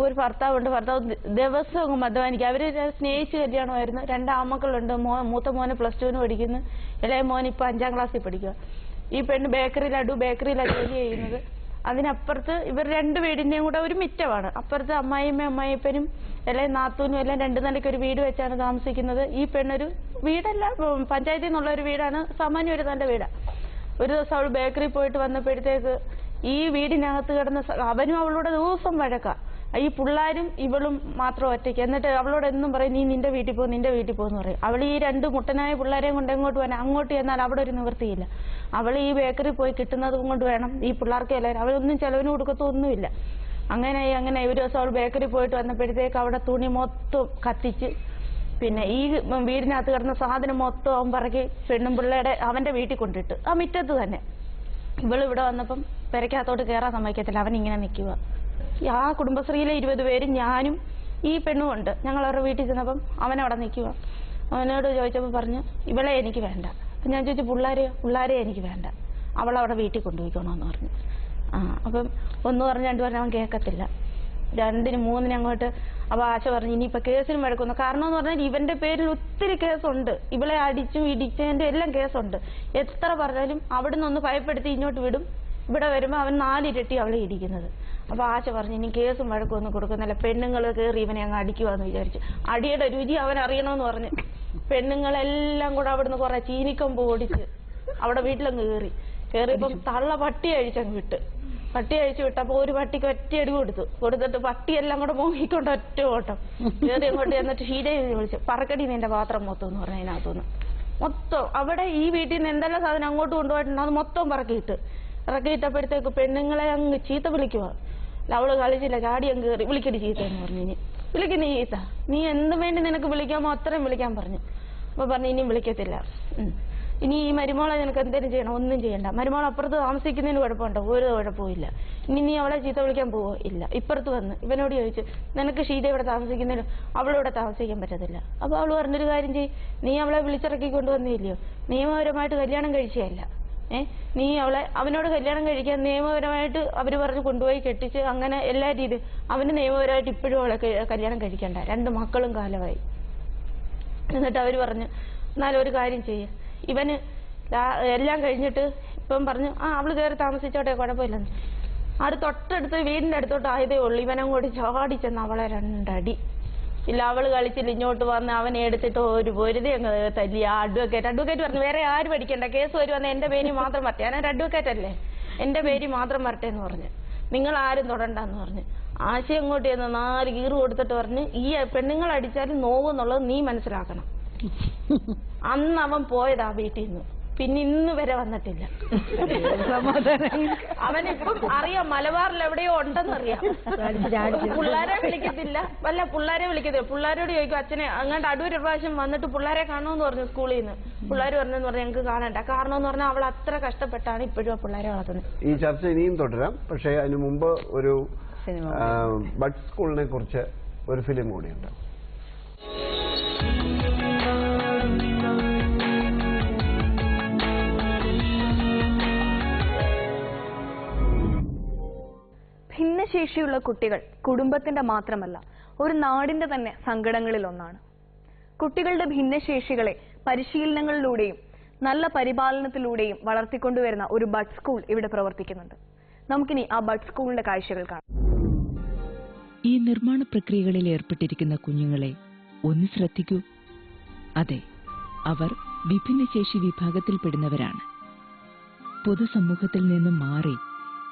ഒരു ഭർത്താവുണ്ട്. ഭർത്താവ് ദിവസവും മദ്യപാനിക്കും. അവര് സ്നേഹിച്ച് കല്യാണമായിരുന്നു. 2 ആമക്കളുണ്ട്. മൂത്ത മോന് +2 പഠിക്കുന്നു, ഇളയ മോൻ ഇപ്പൊ 5ാം ക്ലാസ്സിൽ പഠിക്കുക. ഈ പെണ്ണ് ബേക്കറിയിലാണ് ജോലി ചെയ്യുന്നത്. അതിനപ്പുറത്ത് ഇവർ 2 വീടിന്റെയും കൂടെ ഒരു മിറ്റമാണ്. അപ്പുറത്ത് അമ്മായിയപ്പനും ഇളയ നാത്തൂനും എല്ലാം 2 നിലയ്ക്ക് ഒരു വീട് വെച്ചാണ് താമസിക്കുന്നത്. ഈ പെണ്ണൊരു വീടല്ല, പഞ്ചായത്തിൽ നിന്നുള്ള ഒരു വീടാണ്, സാമാന്യം ഒരു നല്ല വീടാണ്. ഒരു ദിവസം അവൾ ബേക്കറി പോയിട്ട് വന്നപ്പോഴത്തേക്ക് ഈ വീടിനകത്ത് കിടന്ന അവനും അവളോട് ദിവസം വഴക്കാം. ഈ പിള്ളേരും ഇവളും മാത്രം ഒറ്റയ്ക്ക്. എന്നിട്ട് അവളോട് എന്നും പറയും, നീ നിന്റെ വീട്ടിൽ പോന്ന് പറയും. അവൾ ഈ 2 മുട്ടനായ പിള്ളേരെയും കൊണ്ട് എങ്ങോട്ട് പോകാൻ, അങ്ങോട്ട് ചെന്നാൽ അവിടെ ഒരു നിവൃത്തിയില്ല. അവൾ ഈ ബേക്കറി പോയി കിട്ടുന്നതും കൊണ്ട് വേണം ഈ പിള്ളേർക്ക് എല്ലാവരും, അവളൊന്നും ചെലവിന് കൊടുക്കത്തൊന്നുമില്ല. അങ്ങനെ ഒരു ദിവസം അവൾ ബേക്കറി പോയിട്ട് വന്നപ്പോഴത്തേക്ക് അവിടെ തുണി മൊത്തം കത്തിച്ച്, പിന്നെ ഈ വീടിനകത്ത് കിടന്ന സാധനം മൊത്തം അവൻ പറക്കി പെണ്ണും പിള്ളേടെ അവന്റെ വീട്ടിൽ കൊണ്ടിട്ട് ആ മിറ്റത്ത് തന്നെ. ഇവളിവിടെ വന്നപ്പം പെരക്കകത്തോട്ട് കയറാൻ സമ്മതിക്കത്തില്ല, അവൻ ഇങ്ങനെ നിൽക്കുക. ആ കുടുംബശ്രീയിലെ 20 പേരും ഞാനും ഈ പെണ്ണും ഉണ്ട്. ഞങ്ങൾ അവരുടെ വീട്ടിൽ ചെന്നപ്പം അവനവിടെ നിൽക്കുക. അവനോട് ചോദിച്ചപ്പോൾ പറഞ്ഞു, ഇവളെ എനിക്ക് വേണ്ട. അപ്പം ഞാൻ ചോദിച്ചു, പിള്ളേരെ എനിക്ക് വേണ്ട, അവളവിടെ വീട്ടിൽ കൊണ്ടുപോയിക്കോണമെന്ന് പറഞ്ഞു. അപ്പം 1 പറഞ്ഞ് 2 പറഞ്ഞ് അവൻ കേൾക്കത്തില്ല. 2-ന് 3-ന് അങ്ങോട്ട് അപ്പൊ ആശ പറഞ്ഞു, ഇനിയിപ്പൊ കേസിനും വഴക്കുന്നു. കാരണം എന്ന് പറഞ്ഞാൽ ഇവന്റെ പേരിൽ ഒത്തിരി കേസുണ്ട്. ഇവളെ അടിച്ചു ഇടിച്ചതിന്റെ എല്ലാം കേസുണ്ട്. എത്ര പറഞ്ഞാലും അവിടുന്ന് ഒന്ന് ഭയപ്പെടുത്തി ഇങ്ങോട്ട് വിടും. ഇവിടെ വരുമ്പോ അവൻ 4 ഇരട്ടി അവളെ ഇടിക്കുന്നത്. അപ്പൊ ആശ പറഞ്ഞു ഇനി കേസും വഴക്കൊന്നും കൊടുക്കുന്നില്ല, പെണ്ണുങ്ങൾ കയറി ഇവനെ അങ്ങ് അടിക്കുവാന്ന് വിചാരിച്ചു. അടിയുടെ രുചി അവൻ അറിയണമെന്ന് പറഞ്ഞ് പെണ്ണുങ്ങളെല്ലാം കൂടെ അവിടുന്ന് കുറെ ചീനിക്കൊമ്പ് ഓടിച്ച് അവിടെ വീട്ടിലങ്ങ് കയറിയപ്പം തള്ള പട്ടി അഴിച്ചങ്ങ് വിട്ട്. പട്ടി അഴിച്ചു വിട്ടപ്പോ ഒരു പട്ടിക്ക് ഒറ്റ അടി കൊടുത്തിട്ട് പട്ടിയെല്ലാം കൂടെ മോഹിക്കൊണ്ട് ഒറ്റ ഓട്ടം കയറി അങ്ങോട്ട് എന്നിട്ട് ഷീലയെ വിളിച്ചു, പറക്കടി നിന്റെ പാത്രം മൊത്തം എന്ന് പറഞ്ഞ അതിനകത്തുനിന്ന് മൊത്തം അവിടെ ഈ വീട്ടിൽ നിന്ന് എന്തെല്ലാം സാധനം അങ്ങോട്ട് കൊണ്ടുപോയിട്ടുണ്ട് അത് മൊത്തം ഇറക്കിയിട്ടപ്പോഴത്തേക്ക് പെണ്ണുങ്ങളെ അങ്ങ് ചീത്ത വിളിക്കുക. അവള് കളിച്ചില്ല, ചാടി അങ്ങ് കയറി വിളിക്കടി ചീത്ത എന്ന് പറഞ്ഞു. ഇനി വിളിക്കുന്ന ചീത്ത, നീ എന്തും വേണ്ടി നിനക്ക് വിളിക്കാമോ അത്രയും വിളിക്കാൻ പറഞ്ഞു. അപ്പൊ പറഞ്ഞു ഇനിയും വിളിക്കത്തില്ല, ഇനി ഈ മരുമോളെ നിനക്ക് എന്തെങ്കിലും ചെയ്യണം, ഒന്നും ചെയ്യണ്ട. മരുമോൾ അപ്പുറത്ത് താമസിക്കുന്നതിന് കുഴപ്പമുണ്ടോ? ഒരു കുഴപ്പവും ഇല്ല. ഇനി നീ അവളെ ചീത്ത വിളിക്കാൻ പോവോ? ഇല്ല. ഇപ്പുറത്ത് വന്ന് ഇവനോട് ചോദിച്ചു, നിനക്ക് ഷീത ഇവിടെ താമസിക്കുന്നതിന് അവളിവിടെ താമസിക്കാൻ പറ്റത്തില്ല. അപ്പൊ അവള് പറഞ്ഞൊരു കാര്യം ചെയ്യ്, നീ അവളെ വിളിച്ചിറക്കി കൊണ്ടുവന്നില്ലയോ, നിയമപരമായിട്ട് കല്യാണം കഴിച്ചതല്ല, നീ അവളെ അവനോട് കല്യാണം കഴിക്കാൻ നിയമപരമായിട്ട് അവര് പറഞ്ഞ് കൊണ്ടുപോയി കെട്ടിച്ച് അങ്ങനെ എല്ലാ രീതിയും അവന് നിയമപരമായിട്ട് ഇപ്പോഴും അവളെ കല്യാണം കഴിക്കണ്ട, 2 മക്കളും കാലമായി. എന്നിട്ട് അവര് പറഞ്ഞു എന്നാലും ഒരു കാര്യം ചെയ്യ, ഇവന് എല്ലാം കഴിഞ്ഞിട്ട് ഇപ്പം പറഞ്ഞു അവള് കയറി താമസിച്ചോട്ടെ കുഴപ്പമില്ലെന്ന്. അത് തൊട്ടടുത്ത് വീടിന്റെ അടുത്തോട്ട് ആയതേ ഉള്ളൂ, ഇവനങ്ങോട്ട് ചാടിച്ചെന്ന് അവളെ 2 അടി. ഇല്ല അവള് കളിച്ചില്ല, ഇങ്ങോട്ട് വന്ന് അവനെ എടുത്തിട്ട് ഒരു പൊരുതി അങ്ങ് തല്ലി. അഡ്വക്കേറ്റ് പറഞ്ഞു വേറെ ആരും പഠിക്കണ്ട, കേസ് വരുവന്ന് എന്റെ പേര് മാത്രം വരട്ടെ, ഞാൻ ഒരു അഡ്വക്കേറ്റ് അല്ലേ, എന്റെ പേര് മാത്രം വരട്ടെ എന്ന് പറഞ്ഞു, നിങ്ങൾ ആരും തൊടണ്ടെന്ന് പറഞ്ഞു. ആശയം അങ്ങോട്ട് ചെന്ന് 4 കീറ് കൊടുത്തിട്ട് പറഞ്ഞ് ഈ പെണ്ണുങ്ങൾ അടിച്ചാലും നോവെന്നുള്ളത് നീ മനസ്സിലാക്കണം. അന്ന് അവൻ പോയതാ വീട്ടിൽ നിന്ന്, പിന്നെ ഇന്ന് വരെ വന്നിട്ടില്ല. അവനിപ്പം അറിയാം മലബാറിൽ എവിടെയോ ഉണ്ടെന്നറിയാം. പിള്ളേരെ വിളിക്കത്തില്ല, പിള്ളേരോട് ചോദിക്കും അച്ഛനെ അങ്ങാണ്ട് അടൂർ പ്രാവശ്യം വന്നിട്ട് പിള്ളേരെ കാണുമെന്ന് പറഞ്ഞു സ്കൂളിൽ നിന്ന്. പിള്ളേർ പറഞ്ഞെന്ന് പറഞ്ഞാൽ ഞങ്ങൾക്ക് കാണണ്ട, കാരണം എന്ന് പറഞ്ഞാൽ അവൾ അത്ര കഷ്ടപ്പെട്ടാണ് ഇപ്പോഴും ആ പിള്ളേരെ വളർത്തുന്നത്. ഈ ചർച്ച ഇനിയും തുടരാം, പക്ഷേ അതിനു മുമ്പ് ഒരു ബഡ് സ്കൂളിനെ കുറിച്ച് ഒരു ഫിലിം കൂടിയുണ്ട്. ഭിന്നശേഷിയുള്ള കുട്ടികൾ കുടുംബത്തിന്റെ മാത്രമല്ല ഒരു നാടിന്റെ തന്നെ സങ്കടങ്ങളിൽ ഒന്നാണ്. കുട്ടികളുടെ ഭിന്നശേഷികളെ പരിശീലനങ്ങളിലൂടെയും നല്ല പരിപാലനത്തിലൂടെയും വളർത്തിക്കൊണ്ടുവരുന്ന ഒരു ബഡ് സ്കൂൾ ഇവിടെ പ്രവർത്തിക്കുന്നുണ്ട്. നമുക്കിനി ആ ബഡ് സ്കൂളിന്റെ കാഴ്ചകൾ കാണാം. ഈ നിർമ്മാണ പ്രക്രിയകളിൽ ഏർപ്പെട്ടിരിക്കുന്ന കുഞ്ഞുങ്ങളെ ഒന്ന് ശ്രദ്ധിക്കൂ. അതെ, അവർ വിഭിന്നശേഷി വിഭാഗത്തിൽപ്പെടുന്നവരാണ്. പൊതുസമൂഹത്തിൽ നിന്നും മാറി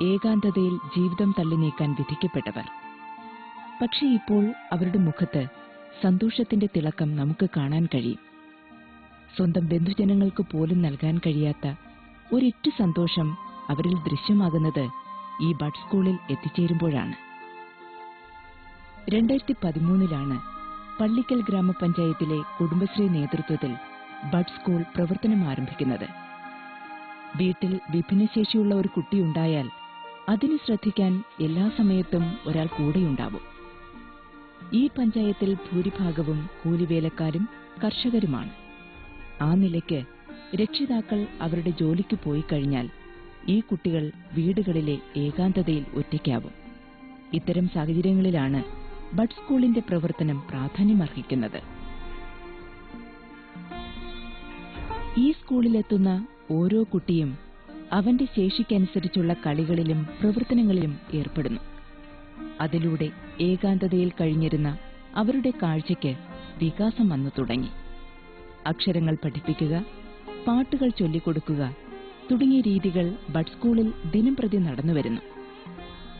ഏകാന്തതയിൽ ജീവിതം തള്ളി നീക്കാൻ വിധിക്കപ്പെട്ടവർ. പക്ഷേ ഇപ്പോൾ അവരുടെ മുഖത്ത് സന്തോഷത്തിന്റെ തിളക്കം നമുക്ക് കാണാൻ കഴിയും. സ്വന്തം ബന്ധുജനങ്ങൾക്ക് പോലും നൽകാൻ കഴിയാത്ത ഒരിറ്റു സന്തോഷം അവരിൽ ദൃശ്യമാകുന്നത് ഈ ബഡ് സ്കൂളിൽ എത്തിച്ചേരുമ്പോഴാണ്. 2013 പള്ളിക്കൽ ഗ്രാമപഞ്ചായത്തിലെ കുടുംബശ്രീ നേതൃത്വത്തിൽ ബഡ് സ്കൂൾ പ്രവർത്തനം ആരംഭിക്കുന്നത്. വീട്ടിൽ വിഭിന്നശേഷിയുള്ള ഒരു കുട്ടിയുണ്ടായാൽ അതിനെ ശ്രദ്ധിക്കാൻ എല്ലാ സമയത്തും ഒരാൾ കൂടെയുണ്ടാവും. ഈ പഞ്ചായത്തിൽ ഭൂരിഭാഗവും കൂലിവേലക്കാരും കർഷകരുമാണ്. ആ നിലയ്ക്ക് രക്ഷിതാക്കൾ അവരുടെ ജോലിക്ക് പോയി കഴിഞ്ഞാൽ ഈ കുട്ടികൾ വീടുകളിലെ ഏകാന്തതയിൽ ഒറ്റയ്ക്കാവും. ഇത്തരം സാഹചര്യങ്ങളിലാണ് ബഡ് സ്കൂളിന്റെ പ്രവർത്തനം പ്രാധാന്യമർഹിക്കുന്നത്. ഈ സ്കൂളിലെത്തുന്ന ഓരോ കുട്ടിയും അവന്റെ ശേഷിക്കനുസരിച്ചുള്ള കളികളിലും പ്രവർത്തനങ്ങളിലും ഏർപ്പെടുന്നു. അതിലൂടെ ഏകാന്തതയിൽ കഴിഞ്ഞിരുന്ന അവരുടെ കാഴ്ചയ്ക്ക് വികാസം വന്നു തുടങ്ങി. അക്ഷരങ്ങൾ പഠിപ്പിക്കുക, പാട്ടുകൾ ചൊല്ലിക്കൊടുക്കുക തുടങ്ങിയ രീതികൾ ബഡ് സ്കൂളിൽ ദിനംപ്രതി നടന്നുവരുന്നു.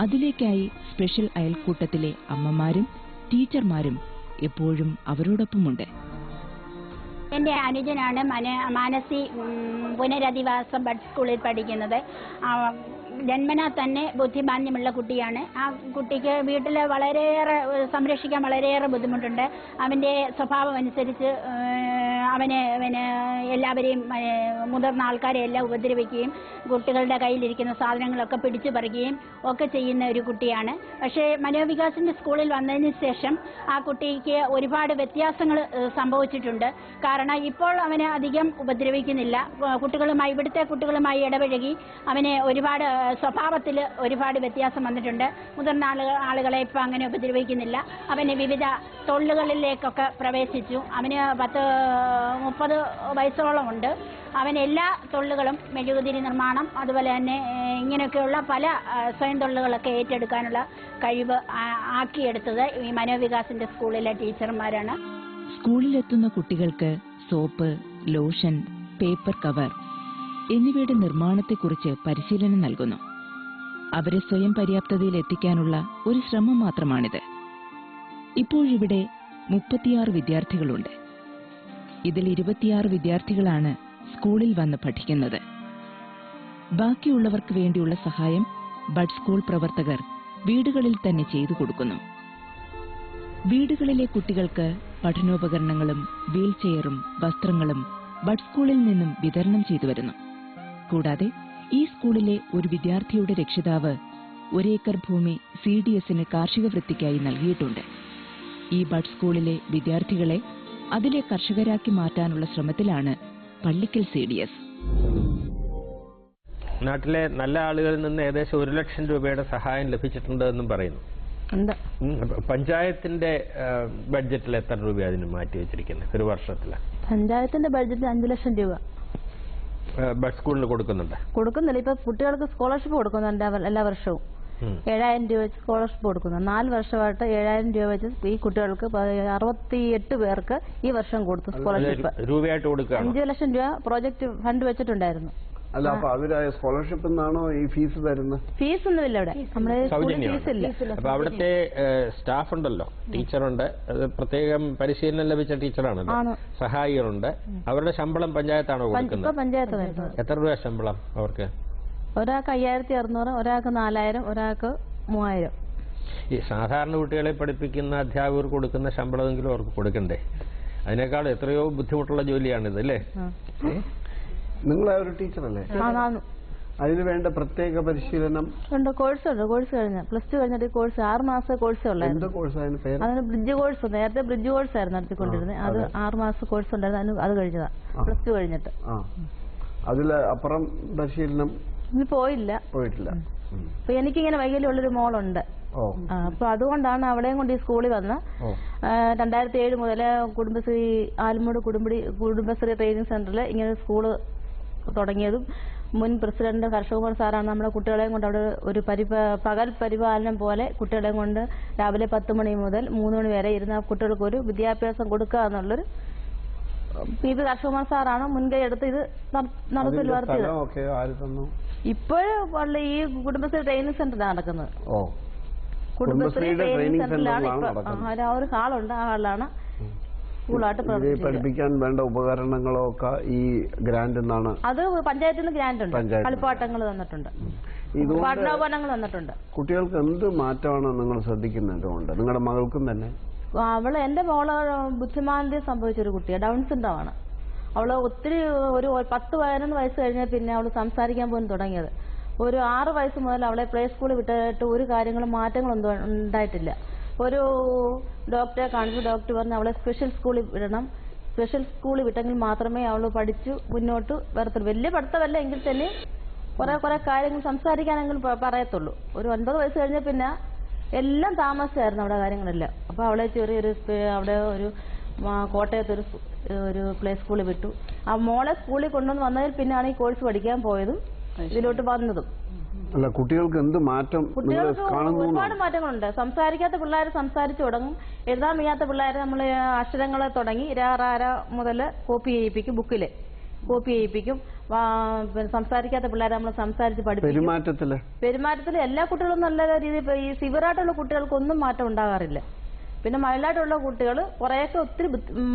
അതിലേക്കായി സ്പെഷ്യൽ അയൽക്കൂട്ടത്തിലെ അമ്മമാരും ടീച്ചർമാരും എപ്പോഴും അവരോടൊപ്പമുണ്ട്. എൻ്റെ അനുജനാണ് മാനസി പുനരധിവാസം ബഡ് സ്കൂളിൽ പഠിക്കുന്നത്. ജന്മനാ തന്നെ ബുദ്ധിമാന്യമുള്ള കുട്ടിയാണ്. ആ കുട്ടിക്ക് വീട്ടിൽ വളരെയേറെ സംരക്ഷിക്കാൻ വളരെയേറെ ബുദ്ധിമുട്ടുണ്ട്. അവൻ്റെ സ്വഭാവം അനുസരിച്ച് അവന് എല്ലാവരെയും മുതിർന്ന ആൾക്കാരെ എല്ലാം ഉപദ്രവിക്കുകയും കുട്ടികളുടെ കയ്യിലിരിക്കുന്ന സാധനങ്ങളൊക്കെ പിടിച്ചു പറിക്കുകയും ഒക്കെ ചെയ്യുന്ന ഒരു കുട്ടിയാണ്. പക്ഷേ മനോവികാസിൻ്റെ സ്കൂളിൽ വന്നതിന് ശേഷം ആ കുട്ടിക്ക് ഒരുപാട് വ്യത്യാസങ്ങൾ സംഭവിച്ചിട്ടുണ്ട്. കാരണം ഇപ്പോൾ അവനെ അധികം ഉപദ്രവിക്കുന്നില്ല. ഇവിടുത്തെ കുട്ടികളുമായി ഇടപഴകി അവനെ ഒരുപാട് സ്വഭാവത്തിൽ ഒരുപാട് വ്യത്യാസം വന്നിട്ടുണ്ട്. മുതിർന്ന ആളുകളെ ഇപ്പം അങ്ങനെ ഉപദ്രവിക്കുന്നില്ല. അവന് വിവിധ തൊഴിലുകളിലേക്കൊക്കെ പ്രവേശിച്ചു. അവന് 30 വയസ്സോളം ഉണ്ട്. അവൻ എല്ലാ തൊഴിലുകളും മെഴുകുതിരി നിർമ്മാണം അതുപോലെ തന്നെ ഇങ്ങനെയൊക്കെയുള്ള പല സ്വയം തൊഴിലുകളൊക്കെ ഏറ്റെടുക്കാനുള്ള കഴിവ് ആക്കിയെടുത്തത് ഈ മനോവികാസിന്റെ സ്കൂളിലെ ടീച്ചർമാരാണ്. സ്കൂളിലെത്തുന്ന കുട്ടികൾക്ക് സോപ്പ്, ലോഷൻ, പേപ്പർ കവർ എന്നിവയുടെ നിർമ്മാണത്തെക്കുറിച്ച് പരിശീലനം നൽകുന്നു. അവരെ സ്വയം പര്യാപ്തതയിൽ എത്തിക്കാനുള്ള ഒരു ശ്രമം മാത്രമാണിത്. ഇപ്പോഴിവിടെ 36 വിദ്യാർത്ഥികളുണ്ട്. ഇതിൽ 26 വിദ്യാർത്ഥികളാണ് സ്കൂളിൽ വന്ന് പഠിക്കുന്നത്. ബാക്കിയുള്ളവർക്ക് വേണ്ടിയുള്ള സഹായം ബഡ് സ്കൂൾ പ്രവർത്തകർ വീടുകളിൽ തന്നെ ചെയ്തു കൊടുക്കുന്നു. വീടുകളിലെ കുട്ടികൾക്ക് പഠനോപകരണങ്ങളും വീൽചെയറും വസ്ത്രങ്ങളും ബഡ് സ്കൂളിൽ നിന്നും വിതരണം ചെയ്തു വരുന്നു. കൂടാതെ ഈ സ്കൂളിലെ ഒരു വിദ്യാർത്ഥിയുടെ രക്ഷിതാവ് 1 ഏക്കർ ഭൂമി CDSന് കാർഷിക വൃത്തിക്കായി നൽകിയിട്ടുണ്ട്. ഈ ബഡ് സ്കൂളിലെ വിദ്യാർത്ഥികളെ അതിലെ കർഷകരാക്കി മാറ്റാനുള്ള ശ്രമത്തിലാണ് പള്ളിക്കൽ CDS. നാട്ടിലെ നല്ല ആളുകളിൽ നിന്ന് ഏകദേശം 1 ലക്ഷം രൂപയുടെ സഹായം ലഭിച്ചിട്ടുണ്ട് എന്നും പറയുന്നു. പഞ്ചായത്തിന്റെ ബഡ്ജറ്റിൽ എത്ര രൂപ അതിന് മാറ്റി വെച്ചിരിക്കുന്നത് ഒരു വർഷത്തില്? പഞ്ചായത്തിന്റെ ബഡ്ജറ്റ് 5 ലക്ഷം രൂപ ബഡ് സ്കൂളിന് കൊടുക്കുന്നില്ല. ഇപ്പൊ കുട്ടികൾക്ക് സ്കോളർഷിപ്പ് കൊടുക്കുന്നുണ്ട് എല്ലാ വർഷവും. 7000 രൂപ വെച്ച് സ്കോളർഷിപ്പ് കൊടുക്കുന്നു. 4 വർഷമായിട്ട് 7000 രൂപ വെച്ച് ഈ കുട്ടികൾക്ക് 68 പേർക്ക് ഈ വർഷം കൊടുത്തു സ്കോളർഷിപ്പ്. 5 ലക്ഷം രൂപ പ്രോജക്ട് ഫണ്ട് വെച്ചിട്ടുണ്ടായിരുന്നു. അല്ല, അപ്പൊ അവര് സ്കോളർഷിപ്പ് എന്നാണോ ഈ ഫീസ് തരുന്നത്? ഫീസ് ഒന്നുമില്ല ഇവിടെ. അപ്പൊ അവിടുത്തെ സ്റ്റാഫ് ഉണ്ടല്ലോ, ടീച്ചറുണ്ട്, പ്രത്യേകം പരിശീലനം ലഭിച്ച ടീച്ചറാണല്ലോ, സഹായികളുണ്ട്. അവരുടെ ശമ്പളം പഞ്ചായത്താണോ കൊടുക്കുന്നത്? പഞ്ചായത്ത് വരുന്നത്. എത്ര രൂപ ശമ്പളം അവർക്ക്? ഒരാൾക്ക് 5600, ഒരാൾക്ക് 4000, ഒരാൾക്ക് 3000. ഈ സാധാരണ കുട്ടികളെ പഠിപ്പിക്കുന്ന അധ്യാപകർ കൊടുക്കുന്ന ശമ്പളമെങ്കിലും അവർക്ക് കൊടുക്കണ്ടേ? അതിനേക്കാൾ എത്രയോ ബുദ്ധിമുട്ടുള്ള ജോലിയാണിത് അല്ലേ? നിങ്ങളെ ഒരു ടീച്ചറല്ലേ? അതിന് വേണ്ട പ്രത്യേക പരിശീലനം ഉണ്ട്. കോഴ്സ് കഴിഞ്ഞ +2 കഴിഞ്ഞിട്ട് കോഴ്സ് 6 മാസത്തെ കോഴ്സേ ഉള്ളായിരുന്നു. അതിന് ബ്രിഡ്ജ് കോഴ്സ്, നേരത്തെ ബ്രിഡ്ജ് കോഴ്സ് ആയിരുന്നു നടത്തിക്കൊണ്ടിരുന്നത്. അത് 6 മാസത്തെ കോഴ്സ് ഉണ്ടായിരുന്നു. അത് കഴിഞ്ഞതാ +2 കഴിഞ്ഞിട്ട്. അതില് അപ്പുറം പരിശീലനം പോയിട്ടില്ല. അപ്പൊ എനിക്കിങ്ങനെ വൈകല്യമുള്ളൊരു മോളുണ്ട്. അപ്പൊ അതുകൊണ്ടാണ് അവളെയും കൊണ്ട് ഈ സ്കൂളിൽ വന്ന് 2007 മുതൽ കുടുംബശ്രീ ആലമൂട് കുടുംബശ്രീ ട്രെയിനിങ് സെന്ററിൽ ഇങ്ങനെ സ്കൂള് തുടങ്ങിയതും മുൻ പ്രസിഡന്റ് ഹർഷകുമാർ സാറാണ് നമ്മുടെ കുട്ടികളെയും കൊണ്ട് അവിടെ ഒരു പകൽ പരിപാലനം പോലെ കുട്ടികളെയും കൊണ്ട് രാവിലെ 10 മണി മുതൽ 3 മണി വരെ ഇരുന്ന കുട്ടികൾക്ക് ഒരു വിദ്യാഭ്യാസം കൊടുക്കുക എന്നുള്ളൊരു PB ഹർഷകുമാർ സാറാണ് മുൻകൈ എടുത്ത് ഇത് നടപ്പിൽ വരുത്തിയത്. ഇപ്പോഴും ഈ കുടുംബശ്രീ ട്രെയിനിങ് സെന്ററിലാണ് നടക്കുന്നത്. കുടുംബശ്രീ ട്രെയിനിങ് സെന്ററിലാണ് ഇപ്പൊ ഒരു ഹാളുണ്ട്. ആ ഹാളിലാണ് സ്കൂളായിട്ട് പഠിപ്പിക്കാൻ വേണ്ട ഉപകരണങ്ങളോ ഒക്കെ ഈ ഗ്രാൻഡ് എന്നാണ്. അത് പഞ്ചായത്തിൽ നിന്ന് ഗ്രാൻഡ് ഉണ്ട്. കളിപ്പാട്ടങ്ങൾ തന്നിട്ടുണ്ട്, പഠനോപകരണങ്ങൾ തന്നിട്ടുണ്ട്. കുട്ടികൾക്ക് എന്ത് മാറ്റമാണ് നിങ്ങൾ ശ്രദ്ധിക്കുന്നത്? നിങ്ങളുടെ മകൾക്കും തന്നെ? എന്റെ മോള് ബുദ്ധിമാന്ദ്യം സംഭവിച്ചൊരു കുട്ടിയാണ്. ഡൗൺ സിൻഡ്രോം ആണ്. അവള് ഒത്തിരി ഒരു 10-11 വയസ്സ് കഴിഞ്ഞാൽ പിന്നെ അവള് സംസാരിക്കാൻ പോലും തുടങ്ങിയത്. ഒരു 6 വയസ്സ് മുതൽ അവളെ പ്ലേ സ്കൂളിൽ വിട്ടിട്ട് ഒരു കാര്യങ്ങളും മാറ്റങ്ങളൊന്നും ഉണ്ടായിട്ടില്ല. ഒരു ഡോക്ടറെ കാണിച്ചു. ഡോക്ടർ പറഞ്ഞു അവളെ സ്പെഷ്യൽ സ്കൂളിൽ വിടണം. സ്പെഷ്യൽ സ്കൂളിൽ വിട്ടെങ്കിൽ മാത്രമേ അവൾ പഠിച്ചു മുന്നോട്ട് വരത്തുള്ളൂ. വലിയ പഠിത്തമല്ല എങ്കിൽ തന്നെ കുറെ കാര്യങ്ങൾ സംസാരിക്കാനെങ്കിലും പറയത്തുള്ളൂ. ഒരു 9 വയസ്സ് കഴിഞ്ഞാൽ പിന്നെ എല്ലാം താമസിച്ചായിരുന്നു അവിടെ കാര്യങ്ങളെല്ലാം. അപ്പൊ അവളെ ചെറിയൊരു അവിടെ ഒരു കോട്ടയത്തൊരു ഒരു പ്ലേ സ്കൂളിൽ വിട്ടു. ആ മോളെ സ്കൂളിൽ കൊണ്ടുവന്ന് വന്നതിൽ പിന്നെയാണ് ഈ കോഴ്സ് പഠിക്കാൻ പോയതും ഇതിലോട്ട് വന്നതും. അല്ല, കുട്ടികൾക്ക് എന്ത് മാറ്റം? കുട്ടികൾക്ക് ഒരുപാട് മാറ്റങ്ങളുണ്ട്. സംസാരിക്കാത്ത പിള്ളേർ സംസാരിച്ചു തുടങ്ങും. എഴുതാൻ വയ്യാത്ത പിള്ളേരെ നമ്മൾ അക്ഷരങ്ങളെ തുടങ്ങി രാറാര മുതൽ കോപ്പി ചെയ്യിപ്പിക്കും, ബുക്കില് കോപ്പി ചെയ്യിപ്പിക്കും. സംസാരിക്കാത്ത പിള്ളേരെ നമ്മൾ സംസാരിച്ച് പഠിപ്പിക്കും. പെരുമാറ്റത്തില് എല്ലാ കുട്ടികളും നല്ല രീതിയിൽ. ഈ സിവിയറായിട്ടുള്ള കുട്ടികൾക്കൊന്നും മാറ്റം ഉണ്ടാകാറില്ല. പിന്നെ മൈൽഡായിട്ടുള്ള കുട്ടികൾ കുറേയൊക്കെ ഒത്തിരി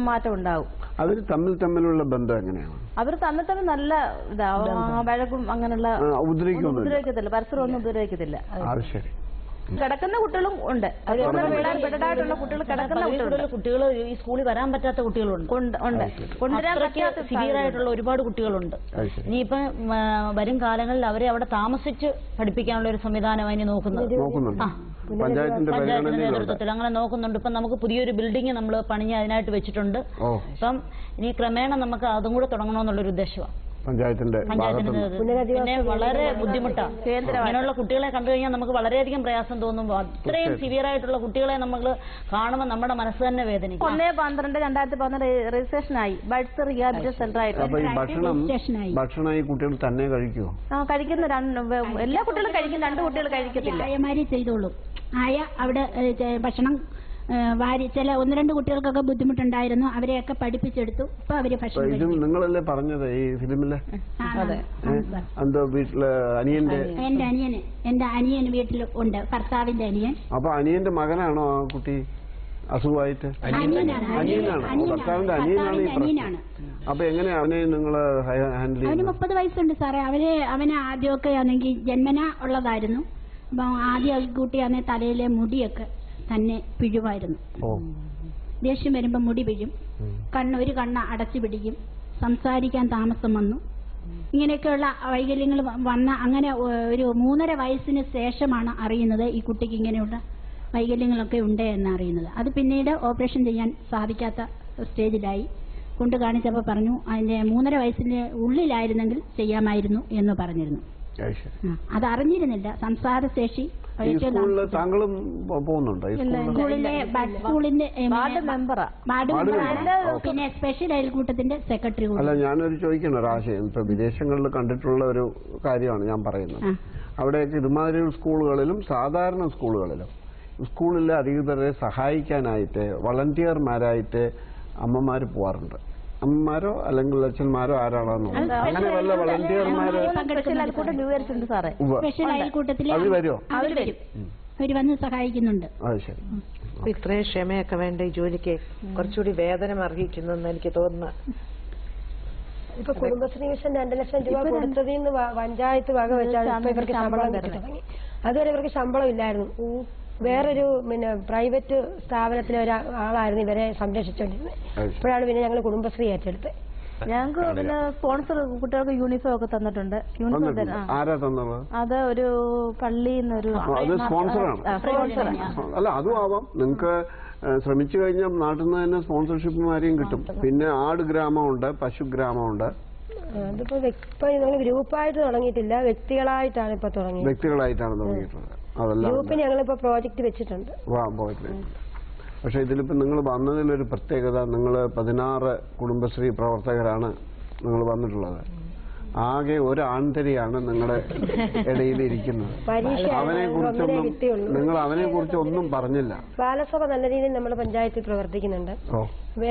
മാറ്റം ഉണ്ടാവും. അവർ തമ്മിലുള്ള ബന്ധം എങ്ങനെയാണ്? അവർ തമ്മിൽ നല്ല വഴക്കും അങ്ങനെയുള്ള ഉപദ്രവിക്കത്തില്ല. പരസ്പരം ഒന്നും ഉപദ്രവിക്കത്തില്ല. കിടക്കുന്ന കുട്ടികളും ഉണ്ട്. ബെഡായിട്ടുള്ള കുട്ടികൾ, കിടക്കുന്ന കുട്ടികൾ ഈ സ്കൂളിൽ വരാൻ പറ്റാത്ത കുട്ടികളുണ്ട്. കൊണ്ടുവരാൻ പറ്റാത്ത സിവിയറായിട്ടുള്ള ഒരുപാട് കുട്ടികളുണ്ട്. ഇനിയിപ്പോ വരും കാലങ്ങളിൽ അവരെ അവിടെ താമസിച്ച് പഠിപ്പിക്കാനുള്ള ഒരു സംവിധാനം അതിന് നോക്കുന്നുണ്ട്. പഞ്ചായത്തിന്റെ നേതൃത്വത്തിൽ അങ്ങനെ നോക്കുന്നുണ്ട്. ഇപ്പം നമുക്ക് പുതിയൊരു ബിൽഡിംഗ് നമ്മൾ പണിഞ്ഞ് അതിനായിട്ട് വെച്ചിട്ടുണ്ട്. അപ്പം ഇനി ക്രമേണ നമുക്ക് അതും കൂടെ തുടങ്ങണമെന്നുള്ളൊരു ഉദ്ദേശമാണ്. പഞ്ചായത്തിന്റെ പിന്നെ വളരെ ബുദ്ധിമുട്ടാണ്. അങ്ങനെയുള്ള കുട്ടികളെ കണ്ടു കഴിഞ്ഞാൽ നമുക്ക് വളരെയധികം പ്രയാസം തോന്നുമ്പോൾ അത്രയും സിവിയർ ആയിട്ടുള്ള കുട്ടികളെ നമ്മൾ കാണുമ്പോൾ നമ്മുടെ മനസ്സ് തന്നെ വേദനിക്കും. 1/12/2012 രജിസ്ട്രേഷൻ ആയി ബഡ്സ് റിഹാബിലിറ്റേഷൻ സെന്റർ ആയിട്ട്. ഭക്ഷണം ഈ കുട്ടികൾ തന്നെ കഴിക്കുമോ? കഴിക്കുന്ന എല്ലാ കുട്ടികളും കഴിക്കും, 2 കുട്ടികൾ കഴിക്കത്തില്ല. ആയമാരി ചെയ്തോളും. ആയ അവിടെ ഭക്ഷണം വാരി ചില 1-2 കുട്ടികൾക്കൊക്കെ ബുദ്ധിമുട്ടുണ്ടായിരുന്നു, അവരെയൊക്കെ പഠിപ്പിച്ചെടുത്തു. ഇപ്പൊ അവര് ഭക്ഷണം ഇത് നിങ്ങളല്ലേ പറഞ്ഞത് ഈ ഫിലിമിലെ? എന്തോ വീട്ടില് അനിയന്റെ എന്റെ അനിയൻ വീട്ടിൽ ഉണ്ട്, ഭർത്താവിന്റെ അനിയൻ. അപ്പൊ അനിയന്റെ മകനാണോ ആ കുട്ടി അസുഖമായിട്ട്? അനിയനാണ്, ഭർത്താവിന്റെ അനിയനാണ് ഈ പ്രശ്നം. അപ്പൊ എങ്ങനെയാ അവനെ നിങ്ങൾ ഹാൻഡിൽ ചെയ്യുന്നത്? അവന് 30 വയസ്സുണ്ട് സാറേ. അവന് ആദ്യമൊക്കെ ആണെങ്കിൽ ജന്മന ഉള്ളതായിരുന്നു. അപ്പൊ ആദ്യം കുട്ടിയാണെങ്കിൽ തലയിലെ മുടിയൊക്കെ തന്നെ പിഴുവായിരുന്നു. ദേഷ്യം വരുമ്പോ മുടി പിഴും, ഒരു കണ്ണ് അടച്ചു പിടിക്കും, സംസാരിക്കാൻ താമസം വന്നു. ഇങ്ങനെയൊക്കെയുള്ള വൈകല്യങ്ങൾ വന്ന അങ്ങനെ ഒരു 3.5 വയസ്സിന് ശേഷമാണ് അറിയുന്നത് ഈ കുട്ടിക്ക് ഇങ്ങനെയുള്ള വൈകല്യങ്ങളൊക്കെ ഉണ്ട് എന്ന് അറിയുന്നത്. അത് പിന്നീട് ഓപ്പറേഷൻ ചെയ്യാൻ സാധിക്കാത്ത സ്റ്റേജിലായി. കൊണ്ട് കാണിച്ചപ്പോൾ പറഞ്ഞു അതിന്റെ 3.5 വയസ്സിന് ഉള്ളിലായിരുന്നെങ്കിൽ ചെയ്യാമായിരുന്നു എന്ന് പറഞ്ഞിരുന്നു. അത് അറിഞ്ഞിരുന്നില്ല. സംസാരശേഷി താങ്കളും പോകുന്നുണ്ടോ? സ്കൂളിന്റെ പിന്നെ സ്പെഷ്യൽ അയൽക്കൂട്ടത്തിന്റെ സെക്രട്ടറി. അല്ല, ഞാനൊരു ചോദിക്കണം ഒരു ആശയം. ഇപ്പൊ വിദേശങ്ങളിൽ കണ്ടിട്ടുള്ള ഒരു കാര്യമാണ് ഞാൻ പറയുന്നത്. അവിടെയൊക്കെ ഇതുമാതിരി സ്കൂളുകളിലും സാധാരണ സ്കൂളുകളിലും സ്കൂളിലെ അധികൃതരെ സഹായിക്കാനായിട്ട് വളണ്ടിയർമാരായിട്ട് അമ്മമാര് പോവാറുണ്ട്. അമ്മമാരോ അല്ലെങ്കിൽ അച്ഛന്മാരോ ആരാണെന്നോ അങ്ങനെ വല്ല വളണ്ടിയർമാര് അത് വരുമോ? അവര് വന്ന് സഹായിക്കുന്നുണ്ട്. അത് ശരി. ഇത്രയും ക്ഷമയൊക്കെ വേണ്ട ഈ ജോലിക്ക് കുറച്ചുകൂടി വേതനം അർഹിക്കുന്നു എന്ന് എനിക്ക് തോന്നുന്നു. ഇപ്പൊ കുടുംബശ്രീ മിഷൻ 2 ലക്ഷം രൂപ കൊടുത്തതിൽ നിന്ന് പഞ്ചായത്ത് വക വെച്ചാണ് ഇപ്പൊ ഇവർക്ക് ശമ്പളം കിട്ടി തുടങ്ങി. അതുവരെ ഇവർക്ക് ശമ്പളം ഇല്ലായിരുന്നു. വേറൊരു പ്രൈവറ്റ് സ്ഥാപനത്തിലെ ഒരാളായിരുന്നു ഇവരെ സംരക്ഷിച്ചുകൊണ്ടിരുന്നത്. ഇപ്പോഴാണ് പിന്നെ ഞങ്ങൾ കുടുംബശ്രീ ഏറ്റെടുത്ത്. ഞങ്ങൾക്ക് പിന്നെ സ്പോൺസർ കുട്ടികൾക്ക് യൂണിഫോം ഒക്കെ തന്നിട്ടുണ്ട്. അത് ഒരു പള്ളിയിൽ നിന്നൊരു അല്ല, അതും ആവാം. നിങ്ങൾക്ക് ശ്രമിച്ചു കഴിഞ്ഞാൽ നാട്ടിൽ നിന്ന് തന്നെ സ്പോൺസർഷിപ്പുമാരെയും കിട്ടും. പിന്നെ ആട് ഗ്രാമമുണ്ട്, പശു ഗ്രാമമുണ്ട്. അതിപ്പോ ഞങ്ങൾ ഗ്രൂപ്പായിട്ട് തുടങ്ങിയിട്ടില്ല, വ്യക്തികളായിട്ടാണ് ഇപ്പൊ തുടങ്ങിയത്. വ്യക്തികളായിട്ടാണ് തുടങ്ങിയിട്ടുള്ളത്. ഗ്രൂപ്പിന് ഞങ്ങളിപ്പോ പ്രോജക്ട് വെച്ചിട്ടുണ്ട്. പക്ഷെ ഇതിലിപ്പോ നിങ്ങൾ വന്നതിലൊരു പ്രത്യേകത, നിങ്ങൾ 16 കുടുംബശ്രീ പ്രവർത്തകരാണ് നിങ്ങൾ വന്നിട്ടുള്ളത്. ആകെ ഒരു ആൺതരിയാണ് നിങ്ങളുടെ ഇടയിൽ ഇരിക്കുന്നത്. അവനെ കുറിച്ച് ഒന്നും പറഞ്ഞില്ല. ബാലസഭ നല്ല രീതിയിൽ നമ്മുടെ പഞ്ചായത്തിൽ പ്രവർത്തിക്കുന്നുണ്ട്.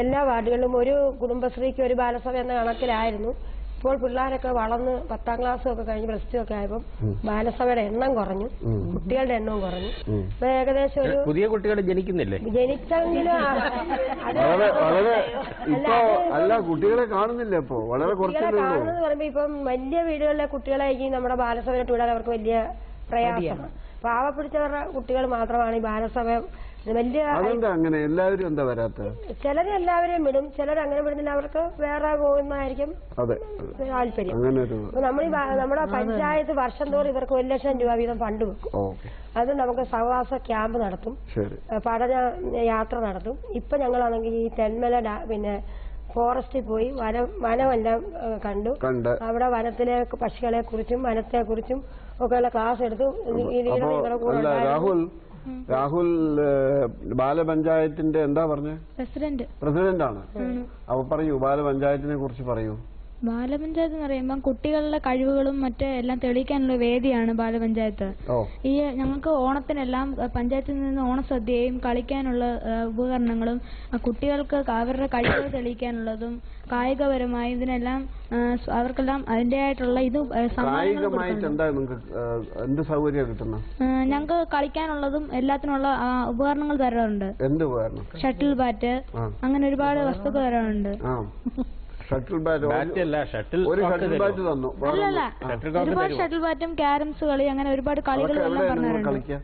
എല്ലാ വാർഡുകളിലും ഒരു കുടുംബശ്രീക്ക് ഒരു ബാലസഭ എന്ന കണക്കിലായിരുന്നു. ഇപ്പോൾ പിള്ളേരൊക്കെ വളർന്ന് 10ാം ക്ലാസ്സും ഒക്കെ കഴിഞ്ഞ് +2 ഒക്കെ ആയപ്പോൾ ബാലസഭയുടെ എണ്ണം കുറഞ്ഞു, കുട്ടികളുടെ എണ്ണവും കുറഞ്ഞു. ഇപ്പൊ ഏകദേശം ഒരു പുതിയ കുട്ടികൾ ജനിക്കുന്നില്ലേ? ജനിച്ചെങ്കിലും അല്ല, കുട്ടികളെ കാണുന്നില്ല. ഇപ്പൊ വളരെ കുട്ടികളെ കാണുന്നത് പറയുമ്പോ ഇപ്പം വലിയ വീടുകളിലെ കുട്ടികളായിരിക്കും നമ്മുടെ ബാലസഭയിലോട്ട് വിടാൻ അവർക്ക് വലിയ പ്രയാസമാണ്. പാവപ്പിടിച്ചവരുടെ കുട്ടികൾ മാത്രമാണ് ഈ ബാലസഭ വലിയ. അങ്ങനെ എല്ലാവരും എന്താ വരാത്ത? ചിലര് എല്ലാവരെയും വിടും, ചിലർ അങ്ങനെ വിടുന്നില്ല. അവർക്ക് വേറെ പോകുന്നതായിരിക്കും താല്പര്യം. നമ്മുടെ പഞ്ചായത്ത് വർഷം തോറും ഇവർക്ക് 1 ലക്ഷം രൂപ വീതം ഫണ്ട് വെക്കും. അത് നമുക്ക് സഹവാസ ക്യാമ്പ് നടത്തും, പഠന യാത്ര നടത്തും. ഇപ്പൊ ഞങ്ങളാണെങ്കിൽ ഈ തെന്മല പിന്നെ ഫോറസ്റ്റിൽ പോയി വനമെല്ലാം കണ്ടു. അവിടെ വനത്തിലെ പക്ഷികളെ കുറിച്ചും വനത്തെ കുറിച്ചും ഒക്കെയുള്ള ക്ലാസ് എടുത്തു. രാഹുൽ ബാലപഞ്ചായത്തിന്റെ എന്താ പറഞ്ഞ പ്രസിഡന്റ് ആണ്. അപ്പൊ പറയൂ, ബാലപഞ്ചായത്തിനെ കുറിച്ച് പറയൂ. ബാലപഞ്ചായത്ത് എന്ന് പറയുമ്പോൾ കുട്ടികളുടെ കഴിവുകളും മറ്റേ എല്ലാം തെളിയിക്കാനുള്ള വേദിയാണ് ബാലപഞ്ചായത്ത്. ഈ ഞങ്ങൾക്ക് ഓണത്തിനെല്ലാം പഞ്ചായത്തിൽ നിന്ന് ഓണസദ്യയും കളിക്കാനുള്ള ഉപകരണങ്ങളും കുട്ടികൾക്ക് അവരുടെ കഴിവുകൾ തെളിയിക്കാനുള്ളതും കായികപരമായി ഇതിനെല്ലാം അവർക്കെല്ലാം അതിന്റേതായിട്ടുള്ള ഇത് ഞങ്ങൾക്ക് കളിക്കാനുള്ളതും എല്ലാത്തിനുള്ള ഉപകരണങ്ങൾ തരാറുണ്ട്. ഷട്ടിൽ ബാറ്റ്, അങ്ങനെ ഒരുപാട് വസ്തുക്കൾ തരാറുണ്ട്. അല്ലല്ല, ഒരുപാട് ഷട്ടിൽ ബാറ്റും ക്യാരംസ് കളി അങ്ങനെ ഒരുപാട് കളികളും എല്ലാം പറഞ്ഞിട്ടുണ്ട്.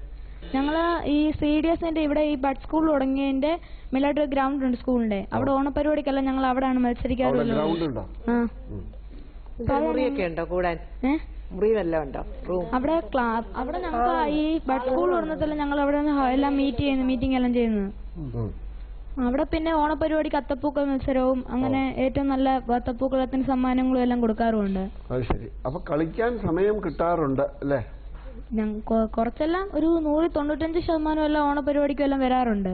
ഞങ്ങള് ഈ CDSന്റെ ഇവിടെ ഈ ബഡ് സ്കൂൾ തുടങ്ങിയതിന്റെ മിലാഡ് ഗ്രൗണ്ട് ഉണ്ട് സ്കൂളിന്റെ. അവിടെ ഓണപരിപാടിക്കെല്ലാം ഞങ്ങൾ അവിടെയാണ് മത്സരിക്കാറുള്ളത്. അവിടെ ക്ലാസ് അവിടെ ഞങ്ങൾക്ക് ഈ ബഡ് സ്കൂൾ തുടങ്ങത്തില്ല, ഞങ്ങൾ അവിടെ എല്ലാം മീറ്റിംഗ് എല്ലാം ചെയ്യുന്നത്. അവിടെ പിന്നെ ഓണപരിപാടിക്ക് അത്തപ്പൂക്കൾ മത്സരവും അങ്ങനെ ഏറ്റവും നല്ല അത്തപ്പൂക്കളത്തിന് സമ്മാനങ്ങളും എല്ലാം കൊടുക്കാറുമുണ്ട്. അത് ശരി. അപ്പൊ കളിക്കാൻ സമയം കിട്ടാറുണ്ട് അല്ലേ? കുറച്ചെല്ലാം ഒരു 195% എല്ലാം ഓണപരിപാടിക്കും എല്ലാം വരാറുണ്ട്.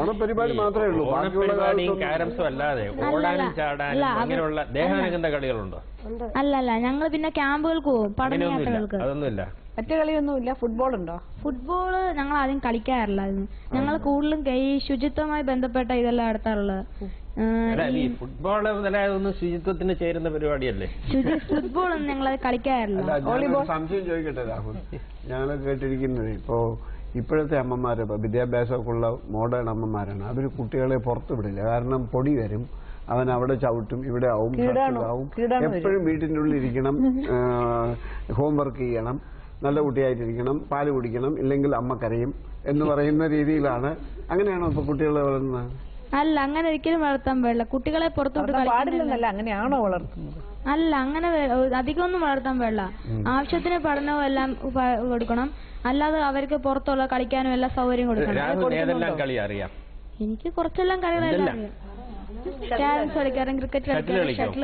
ഓണപരിപാടി മാത്രമേ ഉള്ളൂ. ഓണപരിപാടിയും കാരംസും അല്ലാതെ ഓടാനും ചാടാനും അങ്ങനെയുള്ള ദേഹാനന്ദ കളികളുണ്ടോ? അല്ലല്ല, ഞങ്ങൾ പിന്നെ ക്യാമ്പുകൾക്ക് പോകും, പഠനയാത്രകൾക്ക്. അതൊന്നുമില്ല. മറ്റു കളിയൊന്നുമില്ല. ഫുട്ബോൾ ഉണ്ടോ? ഫുട്ബോള് ഞങ്ങൾ ആദ്യം കളിക്കാറില്ലായിരുന്നു. ഞങ്ങൾ കൂടുതലും ഈ ശുചിത്വമായി ബന്ധപ്പെട്ട ഇതെല്ലാം നടത്താറുള്ളത്. ഫുട്ബോൾ ശുചിത്വത്തിന് ചേരുന്ന പരിപാടിയല്ലേ? ഫുട്ബോളൊന്നും ഞങ്ങളത് കളിക്കാറില്ല. സംശയം ചോദിക്കട്ടെ രാഹുൽ, ഞങ്ങൾ കേട്ടിരിക്കുന്നത് ഇപ്പോഴത്തെ അമ്മമാര് വിദ്യാഭ്യാസമൊക്കെ ഉള്ള മോഡേൺ അമ്മമാരാണ്. അവർ കുട്ടികളെ പുറത്തു വിടില്ല. കാരണം പൊടി വരും, അവൻ അവിടെ ചവിട്ടും, ഇവിടെ ആവും, എപ്പോഴും വീട്ടിൻ്റെ ഉള്ളിൽ ഇരിക്കണം, ഹോംവർക്ക് ചെയ്യണം, നല്ല കുട്ടിയായിട്ടിരിക്കണം, പാല് കുടിക്കണം, ഇല്ലെങ്കിൽ അമ്മ കരയും എന്ന് പറയുന്ന രീതിയിലാണ്. അങ്ങനെയാണോ ഇപ്പൊ കുട്ടികളെ വളർന്നത്? അല്ല, അങ്ങനെ ഒരിക്കലും വളർത്താൻ പാടില്ല. കുട്ടികളെ പുറത്തോട്ട് പാടില്ലെന്നല്ല, അങ്ങനെയാണോ വളർത്തുന്നത്? അല്ല, അങ്ങനെ അധികമൊന്നും വളർത്താൻ പാടില്ല. ആവശ്യത്തിന് പഠനവും എല്ലാം കൊടുക്കണം, അല്ലാതെ അവർക്ക് പുറത്തുള്ള കളിക്കാനും എല്ലാ സൗകര്യം കൊടുക്കണം. എനിക്ക് കുറച്ചെല്ലാം കളികളെല്ലാം അറിയാം. ക്യാരംസ് കളിക്കാറും, ക്രിക്കറ്റ് കളിക്കാറും, ഷട്ടിൽ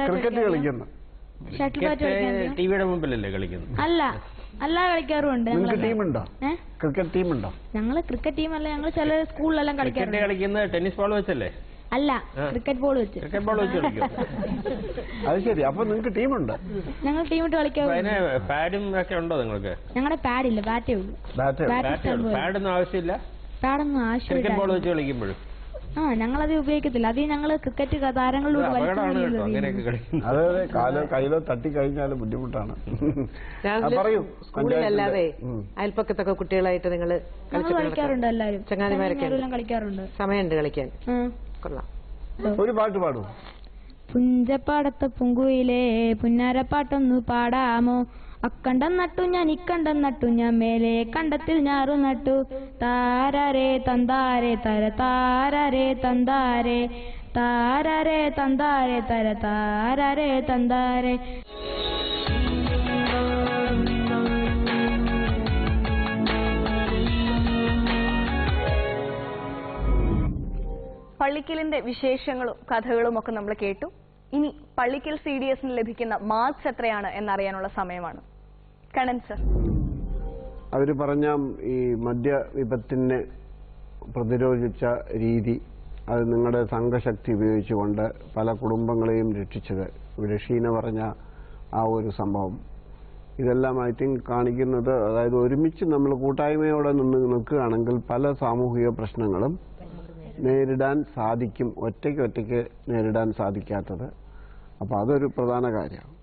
ബാറ്റ് കളിക്കാറും. അല്ല കളിക്കാറുണ്ട്. ഞങ്ങള് ക്രിക്കറ്റ് ടീമല്ല, ഞങ്ങൾ ചില സ്കൂളിലെല്ലാം കളിക്കാറുണ്ട്. ടെന്നീസ് ബോൾ വെച്ചല്ലേ? അല്ല, ക്രിക്കറ്റ് ബോൾ വെച്ച്. അത് ശരി. അപ്പൊ നിങ്ങൾക്ക് ടീമുണ്ട്? ഞങ്ങൾ ടീമിട്ട് കളിക്കാറുണ്ട്. പാഡും ഒക്കെ ഉണ്ടോ നിങ്ങൾക്ക്? ഞങ്ങളുടെ പാഡില്ല, ബാറ്റേ ഉള്ളൂ. പാഡൊന്നും ആവശ്യമില്ല. പാഡൊന്നും ആവശ്യമില്ല. ഞങ്ങളത് ഉപയോഗിക്കത്തില്ല. അത് ഞങ്ങള് ക്രിക്കറ്റ് താരങ്ങളിലൂടെ കയ്യിലോ തട്ടി കഴിഞ്ഞാലും ബുദ്ധിമുട്ടാണ്. സ്കൂളിലല്ലാതെ അയൽപ്പക്കത്തൊക്കെ കുട്ടികളായിട്ട് നിങ്ങൾ കളിക്കാറുണ്ട്. എല്ലാവരും ചങ്ങാതിമാരൊക്കെ കളിക്കാറുണ്ട്. സമയമുണ്ട് കളിക്കാൻ. കൊള്ളാം. ഒരു പാട്ട് പാടും. പുഞ്ചപ്പാടത്തെ പുങ്കുയിലേ പുന്നാരപ്പാട്ടൊന്നു പാടാമോ? അക്കണ്ടം നട്ടു ഞാൻ, ഇക്കണ്ടം നട്ടു ഞാൻ, മേലെ കണ്ടത്തിൽ ഞാറു നട്ടു. താരരേ തന്താരേ തര താരരേ തന്താരേ, താരരേ തന്താരേ തര താരരേ തന്താരേ. പള്ളിക്കലിന്റെ വിശേഷങ്ങളും കഥകളും ഒക്കെ നമ്മൾ കേട്ടു. ഇനി പള്ളിക്കൽ CDSന് ലഭിക്കുന്ന മാർക്സ് എത്രയാണ് എന്നറിയാനുള്ള സമയമാണ്. കണ്ണൻ സർ, അവര് പറഞ്ഞ ഈ മദ്യവിപത്തിനെ പ്രതിരോധിച്ച രീതി, അത് നിങ്ങളുടെ സംഘശക്തി ഉപയോഗിച്ചുകൊണ്ട് പല കുടുംബങ്ങളെയും രക്ഷിച്ചത്, ഇവിടെ ഷീന പറഞ്ഞ ആ ഒരു സംഭവം, ഇതെല്ലാം ഐ തിങ്ക് കാണിക്കുന്നത്, അതായത് ഒരുമിച്ച് നമ്മൾ കൂട്ടായ്മയോടെ നിൽക്കുകയാണെങ്കിൽ പല സാമൂഹിക പ്രശ്നങ്ങളും നേരിടാൻ സാധിക്കും, ഒറ്റയ്ക്ക് നേരിടാൻ സാധിക്കാത്തത്. അപ്പോൾ അതൊരു പ്രധാന കാര്യമാണ്.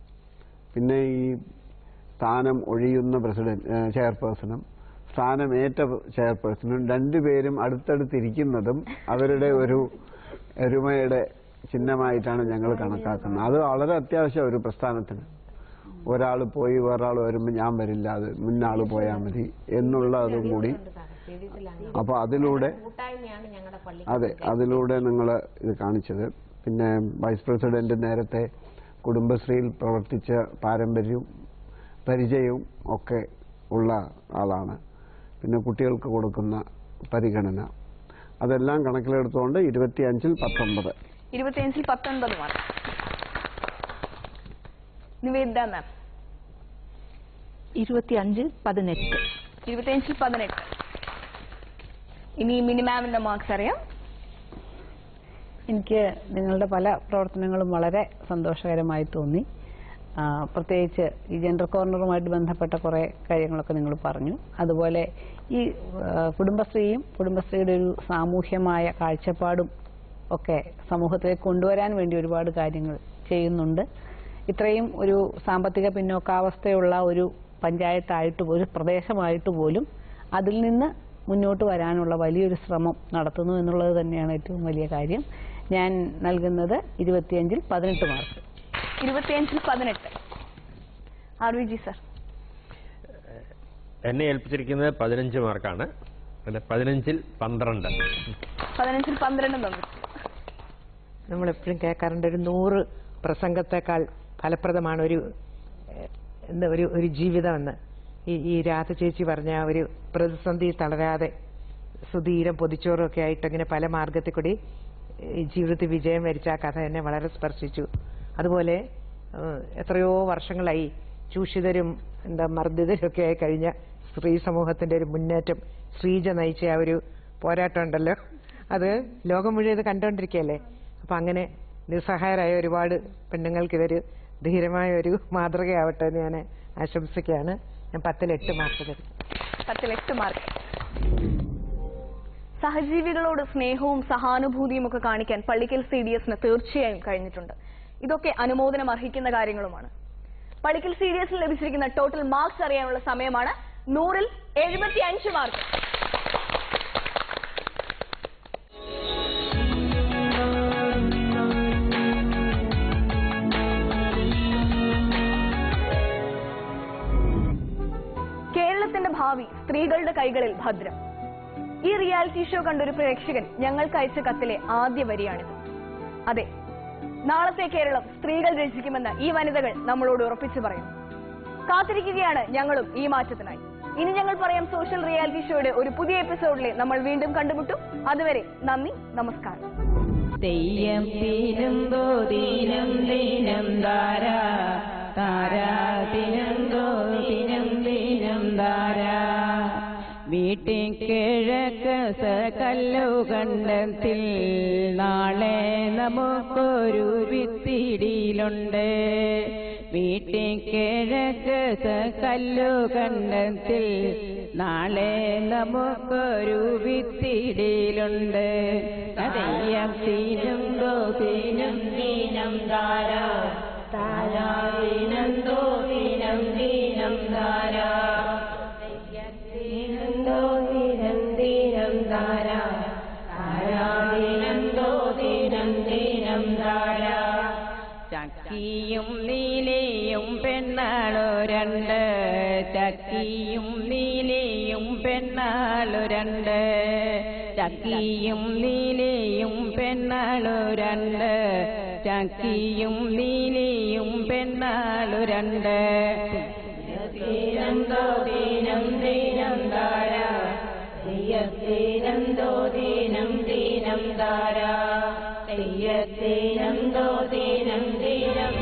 പിന്നെ ഈ സ്ഥാനം ഒഴിയുന്ന ചെയർപേഴ്സണും സ്ഥാനമേറ്റ ചെയർപേഴ്സണും രണ്ടുപേരും അടുത്തടുത്തിരിക്കുന്നതും അവരുടെ ഒരു ഒരുമയുടെ ചിഹ്നമായിട്ടാണ് ഞങ്ങൾ കണക്കാക്കുന്നത്. അത് വളരെ അത്യാവശ്യം ഒരു പ്രസ്ഥാനത്തിന്. ഒരാൾ പോയി വേറൊരാൾ വരുമ്പോൾ ഞാൻ വരില്ല, അത് മുന്നാൾ പോയാൽ മതി എന്നുള്ളതും കൂടി. അപ്പോൾ അതിലൂടെ നിങ്ങൾ ഇത് കാണിച്ചത്. പിന്നെ വൈസ് പ്രസിഡന്റ് നേരത്തെ കുടുംബശ്രീയിൽ പ്രവർത്തിച്ച പാരമ്പര്യവും പരിചയവും ഒക്കെ ഉള്ള ആളാണ്. പിന്നെ കുട്ടികൾക്ക് കൊടുക്കുന്ന പരിഗണന, അതെല്ലാം കണക്കിലെടുത്തുകൊണ്ട് 25-ൽ 19. 25-ൽ 19 മാർക്ക്. നിവേദിത മാം? 25-ൽ 18. 25-ൽ 18. ഇനി മിനിമാമിന്റെ മാർക്സ് അറിയാം. എനിക്ക് നിങ്ങളുടെ പല പ്രവർത്തനങ്ങളും വളരെ സന്തോഷകരമായി തോന്നി. പ്രത്യേകിച്ച് ഈ ജെൻഡർ കോർണറുമായിട്ട് ബന്ധപ്പെട്ട കുറേ കാര്യങ്ങളൊക്കെ നിങ്ങൾ പറഞ്ഞു. അതുപോലെ ഈ കുടുംബശ്രീയും കുടുംബശ്രീയുടെ ഒരു സാമൂഹ്യമായ കാഴ്ചപ്പാടും ഒക്കെ സമൂഹത്തിലേക്ക് കൊണ്ടുവരാൻ വേണ്ടി ഒരുപാട് കാര്യങ്ങൾ ചെയ്യുന്നുണ്ട്. ഇത്രയും ഒരു സാമ്പത്തിക പിന്നോക്കാവസ്ഥയുള്ള ഒരു പഞ്ചായത്തായിട്ട്, ഒരു പ്രദേശമായിട്ട് പോലും അതിൽ നിന്ന് മുന്നോട്ട് വരാനുള്ള വലിയൊരു ശ്രമം നടത്തുന്നു എന്നുള്ളത് തന്നെയാണ് ഏറ്റവും വലിയ കാര്യം. ഞാൻ നൽകുന്നത് 25-ൽ 18 മാർക്ക്. 25-ൽ 18. ആർവിജി സർ? എന്നെ ഏൽപ്പിച്ചിരിക്കുന്നത് 15 മാർക്കാണ്. 15-ൽ 12. 15-ൽ 12. നമ്മളെപ്പോഴും കേൾക്കാറുണ്ട്, ഒരു 100 പ്രസംഗത്തെക്കാൾ ഫലപ്രദമാണ് ഒരു ജീവിതമെന്ന്. ഈ രാധ ചേച്ചി പറഞ്ഞ ഒരു പ്രതിസന്ധി തളരാതെ സുധീരം പൊതിച്ചോറും ഒക്കെ ആയിട്ട് അങ്ങനെ പല മാർഗത്തിൽ കൂടി ജീവിതത്തിൽ വിജയം വരിച്ച ആ കഥ എന്നെ വളരെ സ്പർശിച്ചു. അതുപോലെ എത്രയോ വർഷങ്ങളായി ചൂഷിതരും മർദ്ദിതരൊക്കെ ആയി കഴിഞ്ഞ സ്ത്രീ സമൂഹത്തിന്റെ ഒരു മുന്നേറ്റം ശ്രീജ നയിച്ച ആ ഒരു പോരാട്ടം ഉണ്ടല്ലോ, അത് ലോകം മുഴുവൻ ഇത് കണ്ടുകൊണ്ടിരിക്കുകയല്ലേ. അപ്പൊ അങ്ങനെ നിസ്സഹായരായ ഒരുപാട് പെണ്ണുങ്ങൾക്ക് ഇതൊരു ധീരമായ ഒരു മാതൃകയാവട്ടെ എന്ന് ഞാൻ ആശംസിക്കുകയാണ്. ഞാൻ 10ൽ 8 മാർക്ക് തരും. 10ൽ 8 മാർക്ക്. സഹജീവികളോട് സ്നേഹവും സഹാനുഭൂതിയും ഒക്കെ കാണിക്കാൻ പള്ളിക്കൽ CDSന് തീർച്ചയായും കഴിഞ്ഞിട്ടുണ്ട്. ഇതൊക്കെ അനുമോദനം അർഹിക്കുന്ന കാര്യങ്ങളുമാണ്. പള്ളിക്കൽ CDSന് ലഭിച്ചിരിക്കുന്ന ടോട്ടൽ മാർക്സ് അറിയാനുള്ള സമയമാണ്. 100ൽ 75 മാർക്ക്. കേരളത്തിന്റെ ഭാവി സ്ത്രീകളുടെ കൈകളിൽ ഭദ്രം. ഈ റിയാലിറ്റി ഷോ കണ്ടൊരു പ്രേക്ഷകൻ ഞങ്ങൾക്ക് അയച്ച കത്തിലെ ആദ്യ വരിയാണിത്. അതെ, നാളത്തെ കേരളം സ്ത്രീകൾ രചിക്കുമെന്ന് ഈ വനിതകൾ നമ്മളോട് ഉറപ്പിച്ചു പറയുന്നു. കാത്തിരിക്കുകയാണ് ഞങ്ങളും ഈ മാറ്റത്തിനായി. ഇനി ഞങ്ങൾ പറയാം സോഷ്യൽ റിയാലിറ്റി ഷോയുടെ ഒരു പുതിയ എപ്പിസോഡിലെ നമ്മൾ വീണ്ടും കണ്ടുമുട്ടും. അതുവരെ നന്ദി, നമസ്കാരം. തെയ്യം തീരുന്തോ ദീനം ദീനം താരാ താരാ ദിനന്തോ ദിനം ദീനം താരാ വീട്ടിൽ കിഴക്ക് കല്ലു കണ്ടത്തിൽ നാളെ നമുക്കൊരു വിത്തിടിയിലുണ്ട്. വീട്ടിൽ കിഴക്ക് കല്ലു കണ്ടത്തിൽ നാളെ നമുക്കൊരു വിത്തിടിയിലുണ്ട്. തെയ്യം തീരുന്തോ ദീനം ദീനം താരാ താരാ ദിനന്തോ ദിനം ദീനം താരാ ദിനന്തോ ദിനം ദീനം താരാ താരാ ദിനന്തോ ദിനം ദീനം താരാ ചക്കിയും നീലയും പെണ്ണാളോ രണ്ട് ചക്കിയും നീലയും പെണ്ണാളോ രണ്ട് ചക്കിയും നീലയും പെണ്ണാളോ രണ്ട് ചക്കിയും നീലയും പെണ്ണാളു രണ്ട് ദിനന്തോ ദിനം ദീനം താരാ ദിനന്തോ ദിനം ദീനം താരാ ദിനന്തോ ദിനം ദീനം